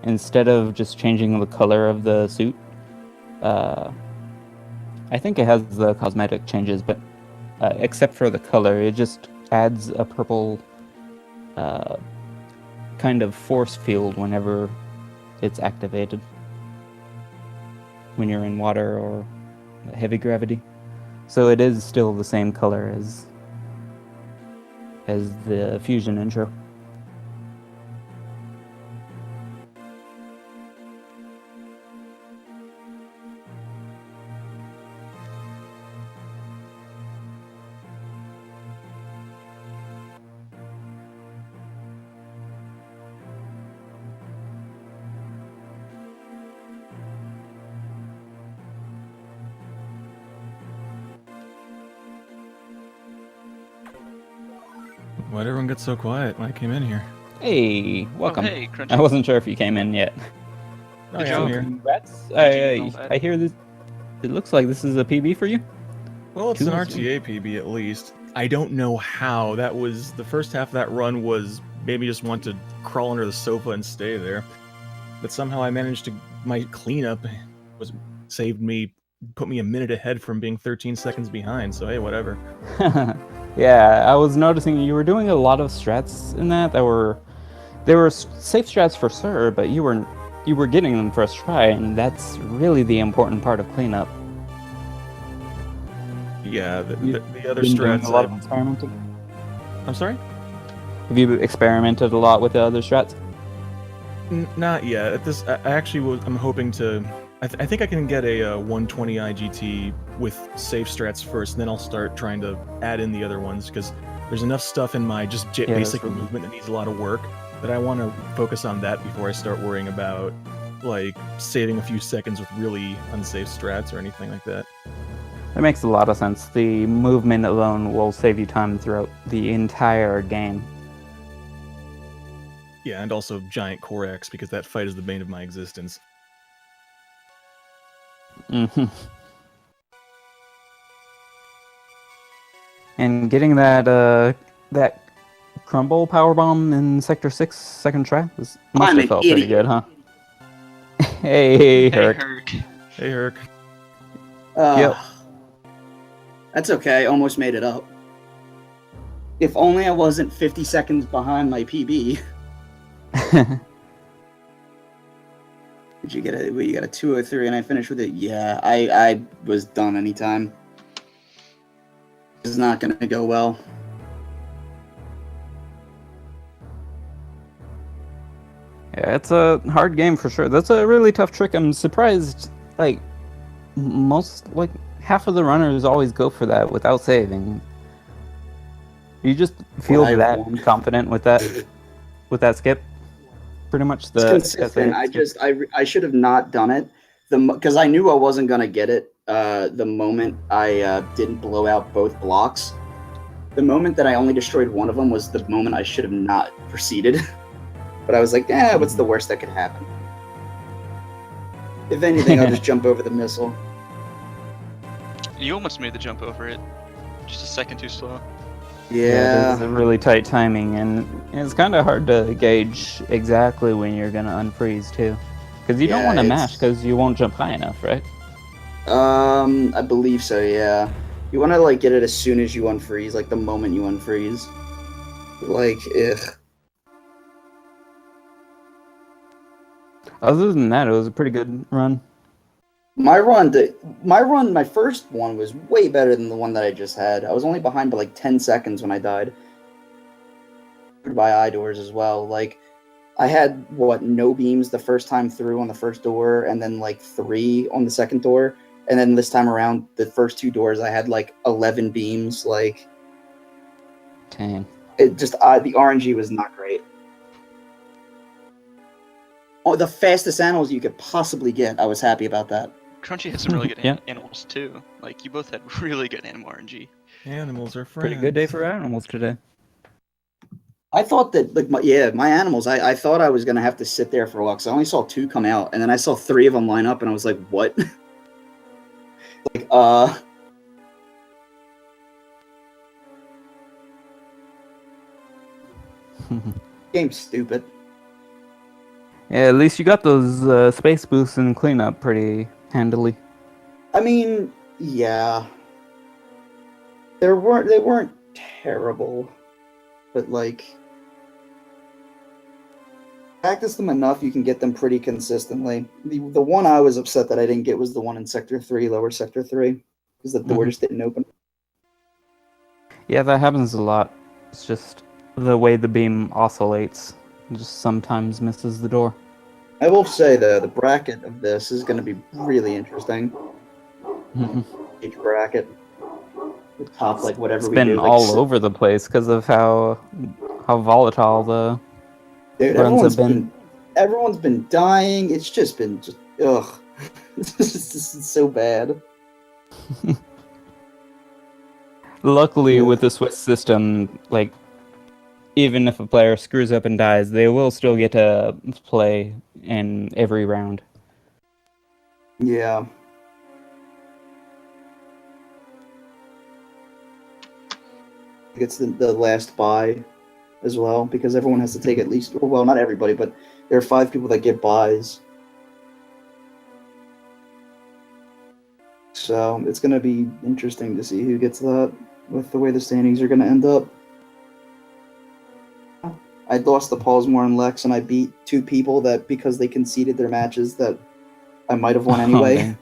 Instead of just changing the color of the suit, I think it has the cosmetic changes, but except for the color, it just adds a purple kind of force field whenever it's activated. When you're in water or heavy gravity. So it is still the same color as the Fusion intro. Why'd everyone get so quiet when I came in here? Hey, welcome. Oh, hey, Crunchy. I wasn't sure if you came in yet. Oh, Good yeah, I'm job. here. Congrats. Did you know that? I hear this. It looks like this is a PB for you. Well, it's an Tuesday. RTA PB at least. I don't know how. That was the first half of that run was maybe just want to crawl under the sofa and stay there. But somehow I managed to my cleanup was saved me, put me a minute ahead from being 13 seconds behind. So hey, whatever. Yeah, I was noticing you were doing a lot of strats in that. They were safe strats for sure, but you were getting them first try, and that's really the important part of cleanup. Yeah, the other Been doing strats. a lot of experimenting. I'm sorry. Have you experimented a lot with the other strats? Not yet. At this, I actually was. I'm hoping to. I think I can get a 120 IGT with safe strats first, and then I'll start trying to add in the other ones because there's enough stuff in my just basic that's right. movement that needs a lot of work that I want to focus on that before I start worrying about like saving a few seconds with really unsafe strats or anything like that. That makes a lot of sense. The movement alone will save you time throughout the entire game. Yeah, and also giant Korax because that fight is the bane of my existence. And getting that crumble power bomb in Sector 6 second try must I'm have an felt pretty idiot. good, huh? Hey, Hey, Herc. Herc. Hey, Herc. Yep. That's okay. Almost made it up. If only I wasn't 50 seconds behind my PB. Did you get a? You got a 2:03, and I finished with it. Yeah, I was done anytime. It's not gonna go well. Yeah, it's a hard game for sure. That's a really tough trick. I'm surprised, like, half of the runners always go for that without saving. You just feel I that won. confident with that skip. Pretty much It's the consistent. I should have not done it. Because I knew I wasn't gonna get it. The moment I didn't blow out both blocks, the moment that I only destroyed one of them was the moment I should have not proceeded. But I was like, what's the worst that could happen? If anything, I'll just jump over the missile. You almost made the jump over it. Just a second too slow. there's a really tight timing, and it's kind of hard to gauge exactly when you're gonna unfreeze too, because you don't want to mash because you won't jump high enough, right? I believe so. Yeah, you want to like get it as soon as you unfreeze, like the moment you unfreeze. Like, ugh. Other than that, it was a pretty good run. My first one was way better than the one that I just had. I was only behind by like 10 seconds when I died. By eye doors as well. Like, I had no beams the first time through on the first door, and then like 3 on the second door, and then this time around, the first 2 doors, I had like 11 beams. Like, Dang. it just the RNG was not great. Oh, the fastest animals you could possibly get. I was happy about that. Crunchy had some really good Yeah. animals too. Like you both had really good animal RNG. Animals are friends. Pretty good day for animals today. I thought that, like, my animals, I thought I was going to have to sit there for a while, because I only saw 2 come out, and then I saw 3 of them line up, and I was like, what? Like, game's stupid. Yeah, at least you got those space boosts and cleanup pretty handily. I mean, yeah. They weren't terrible, but like, practice them enough, you can get them pretty consistently. The one I was upset that I didn't get was the one in Sector 3, lower Sector 3, because the door just didn't open. Yeah, that happens a lot. It's just the way the beam oscillates. It just sometimes misses the door. I will say, though, the bracket of this is going to be really interesting. Each bracket. The top, like, whatever It's we been do. Like, all over the place because of how volatile the dude, runs have been. Everyone's been dying. It's just been ugh. This is so bad. Luckily, Yeah. with the Swiss system, like, even if a player screws up and dies, they will still get to play in every round. Yeah. It's the last buy as well, because everyone has to take at least, well, not everybody, but there are 5 people that get buys. So it's going to be interesting to see who gets that with the way the standings are going to end up. I lost the Paulsmore and Lex, and I beat 2 people that, because they conceded their matches, that I might have won anyway. dang.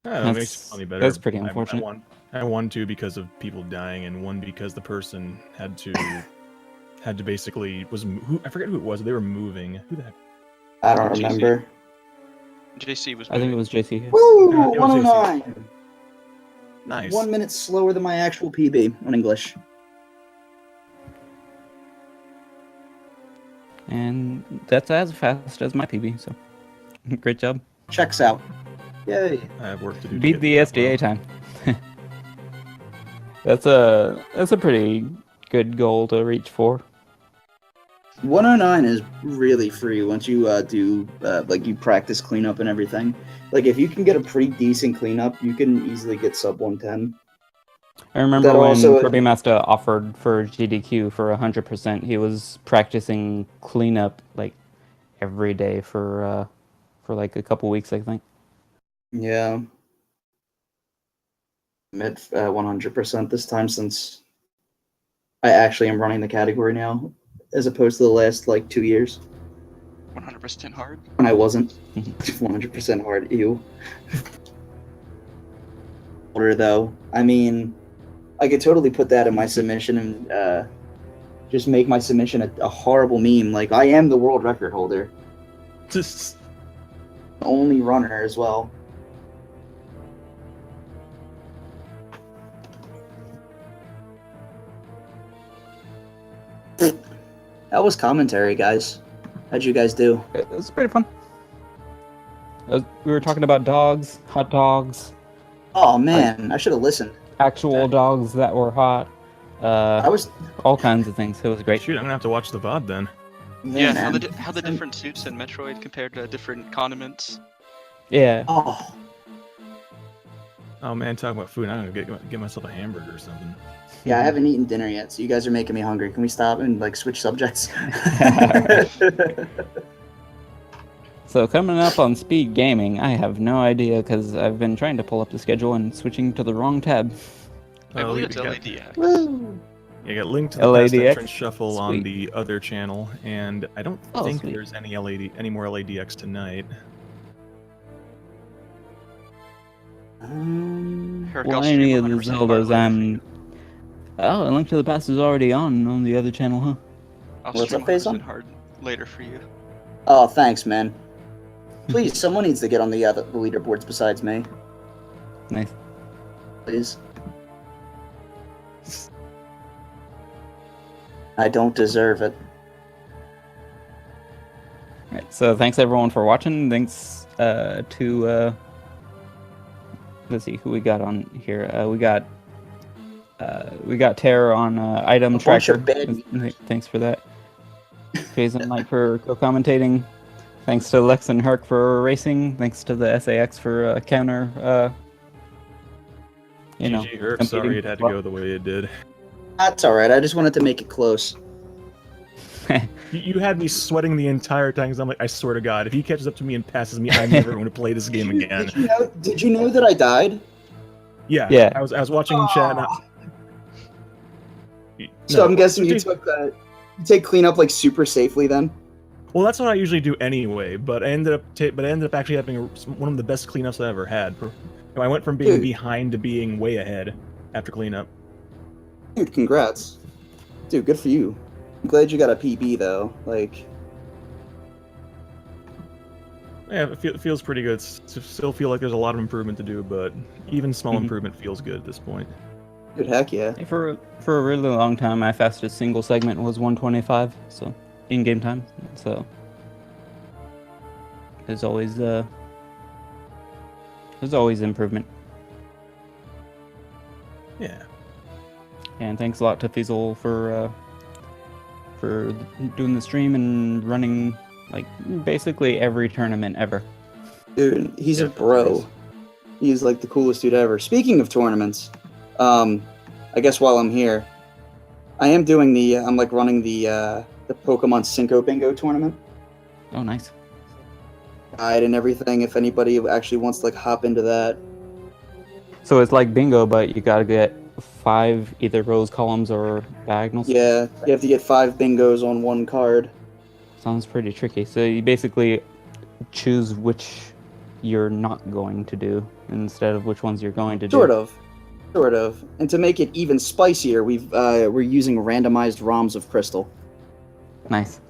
That makes it funny better. That's pretty unfortunate. I won 2 because of people dying, and 1 because the person had to basically I forget who it was. They were moving. Who the heck? I don't JC. remember. JC was. I think it was JC. Woo! Yeah, it was 109! Nice. 1 minute slower than my actual PB on English. And that's as fast as my PB, so great job. Checks out. Yay. I have work to do. to Beat get the that SDA well. time. That's a pretty good goal to reach for. 109 is really free once you do like you practice cleanup and everything. Like if you can get a pretty decent cleanup, you can easily get sub 110. I remember That when also- Kirby Master offered for GDQ for 100%. He was practicing cleanup like every day for like a couple weeks, I think. Yeah. I'm at 100% this time since I actually am running the category now, as opposed to the last like 2 years 100% hard. when I wasn't. 100% hard. Ew. Older though. I mean, I could totally put that in my submission and just make my submission a horrible meme. Like I am the world record holder, Just only runner as well. That was commentary, guys. How'd you guys do? It was pretty fun. We were talking about dogs, hot dogs, Oh man, I should have listened. actual dogs that were hot. I was All kinds of things. It was great. shoot. I'm gonna have to watch the VOD then. Yeah, how man. how the different soups in Metroid compared to different condiments. Yeah. Oh, Oh man, talking about food. I'm gonna get myself a hamburger or something. yeah, I haven't eaten dinner yet, so you guys are making me hungry. Can we stop and like switch subjects? So coming up on speed gaming, I have no idea because I've been trying to pull up the schedule and switching to the wrong tab. I believe it's you got- LADX. Woo. Yeah, I got linked to the past LADX? entrance shuffle on Sweet. the other channel, and I don't Oh, think sweet. there's any more LADX tonight. Well, any of the Zeldas, Oh, A Link to the Past is already on the other channel, huh? I'll What's stream that phase 100% on? hard later for you. Oh, thanks, man. Please, someone needs to get on the leaderboards besides me, Nice. please. I don't deserve it. Alright, so thanks everyone for watching. Thanks to let's see who we got on here. We got Terror on item A bunch tracker. of bad Thanks for that. Jason Knight for co-commentating. Thanks to Lex and Herc for racing. Thanks to the SAX for counter. GG Herc, sorry competing it had to well. go the way it did. That's all right. I just wanted to make it close. You had me sweating the entire time because I'm like, I swear to God, if he catches up to me and passes me, I'm never going to play this game again. Did you know that I died? Yeah, Yeah. I was watching in chat. And So I'm guessing you dude, took that. You take cleanup like super safely then. Well, that's what I usually do anyway. But I ended up actually having one of the best cleanups I ever had. I went from being Dude. behind to being way ahead after cleanup. Dude, congrats. Dude, good for you. I'm glad you got a PB though. Like, Yeah, it feels pretty good. Still feel like there's a lot of improvement to do, but even small Mhm. improvement feels good at this point. dude, heck yeah. Hey, for a really long time, my fastest single segment was 125. So in game time. So there's always improvement. Yeah. And thanks a lot to Fizzle for doing the stream and running like basically every tournament ever. Dude, he's a Yeah, bro. nice. He's like the coolest dude ever. Speaking of tournaments, I guess while I'm here, I am doing I'm like running the Pokemon Cinco Bingo tournament. Oh, nice. Guide and everything. If anybody actually wants to like hop into that. So it's like bingo, but you gotta get 5 either rows, columns, or diagonals. Yeah, you have to get 5 bingos on one card. Sounds pretty tricky. So you basically choose which you're not going to do instead of which ones you're going to do. Sort of. And to make it even spicier, we're using randomized ROMs of Crystal. Nice.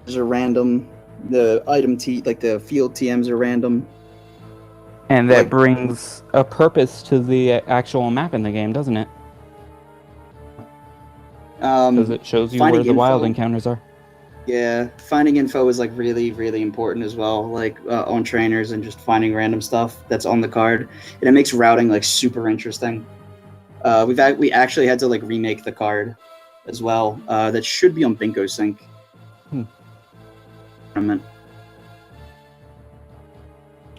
These are random. The the field TMs are random. And that Like- brings a purpose to the actual map in the game, doesn't it? Because it shows you where finding the wild info. encounters are. Yeah, finding info is like really, really important as well. Like on trainers and just finding random stuff that's on the card, and it makes routing like super interesting. We actually had to like remake the card as well. That should be on Bingo Sync. Tournament.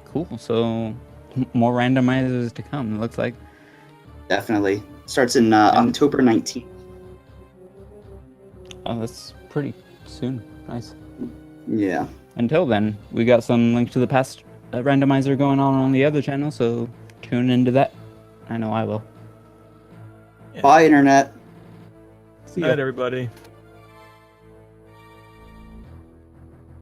Cool. So more randomizers to come. It looks like. Definitely starts in October 19th. Oh, that's pretty soon. Nice. Yeah. Until then, we got some link to the past randomizer going on the other channel, so tune into that. I know I will. Bye, internet. See Good ya. night, everybody.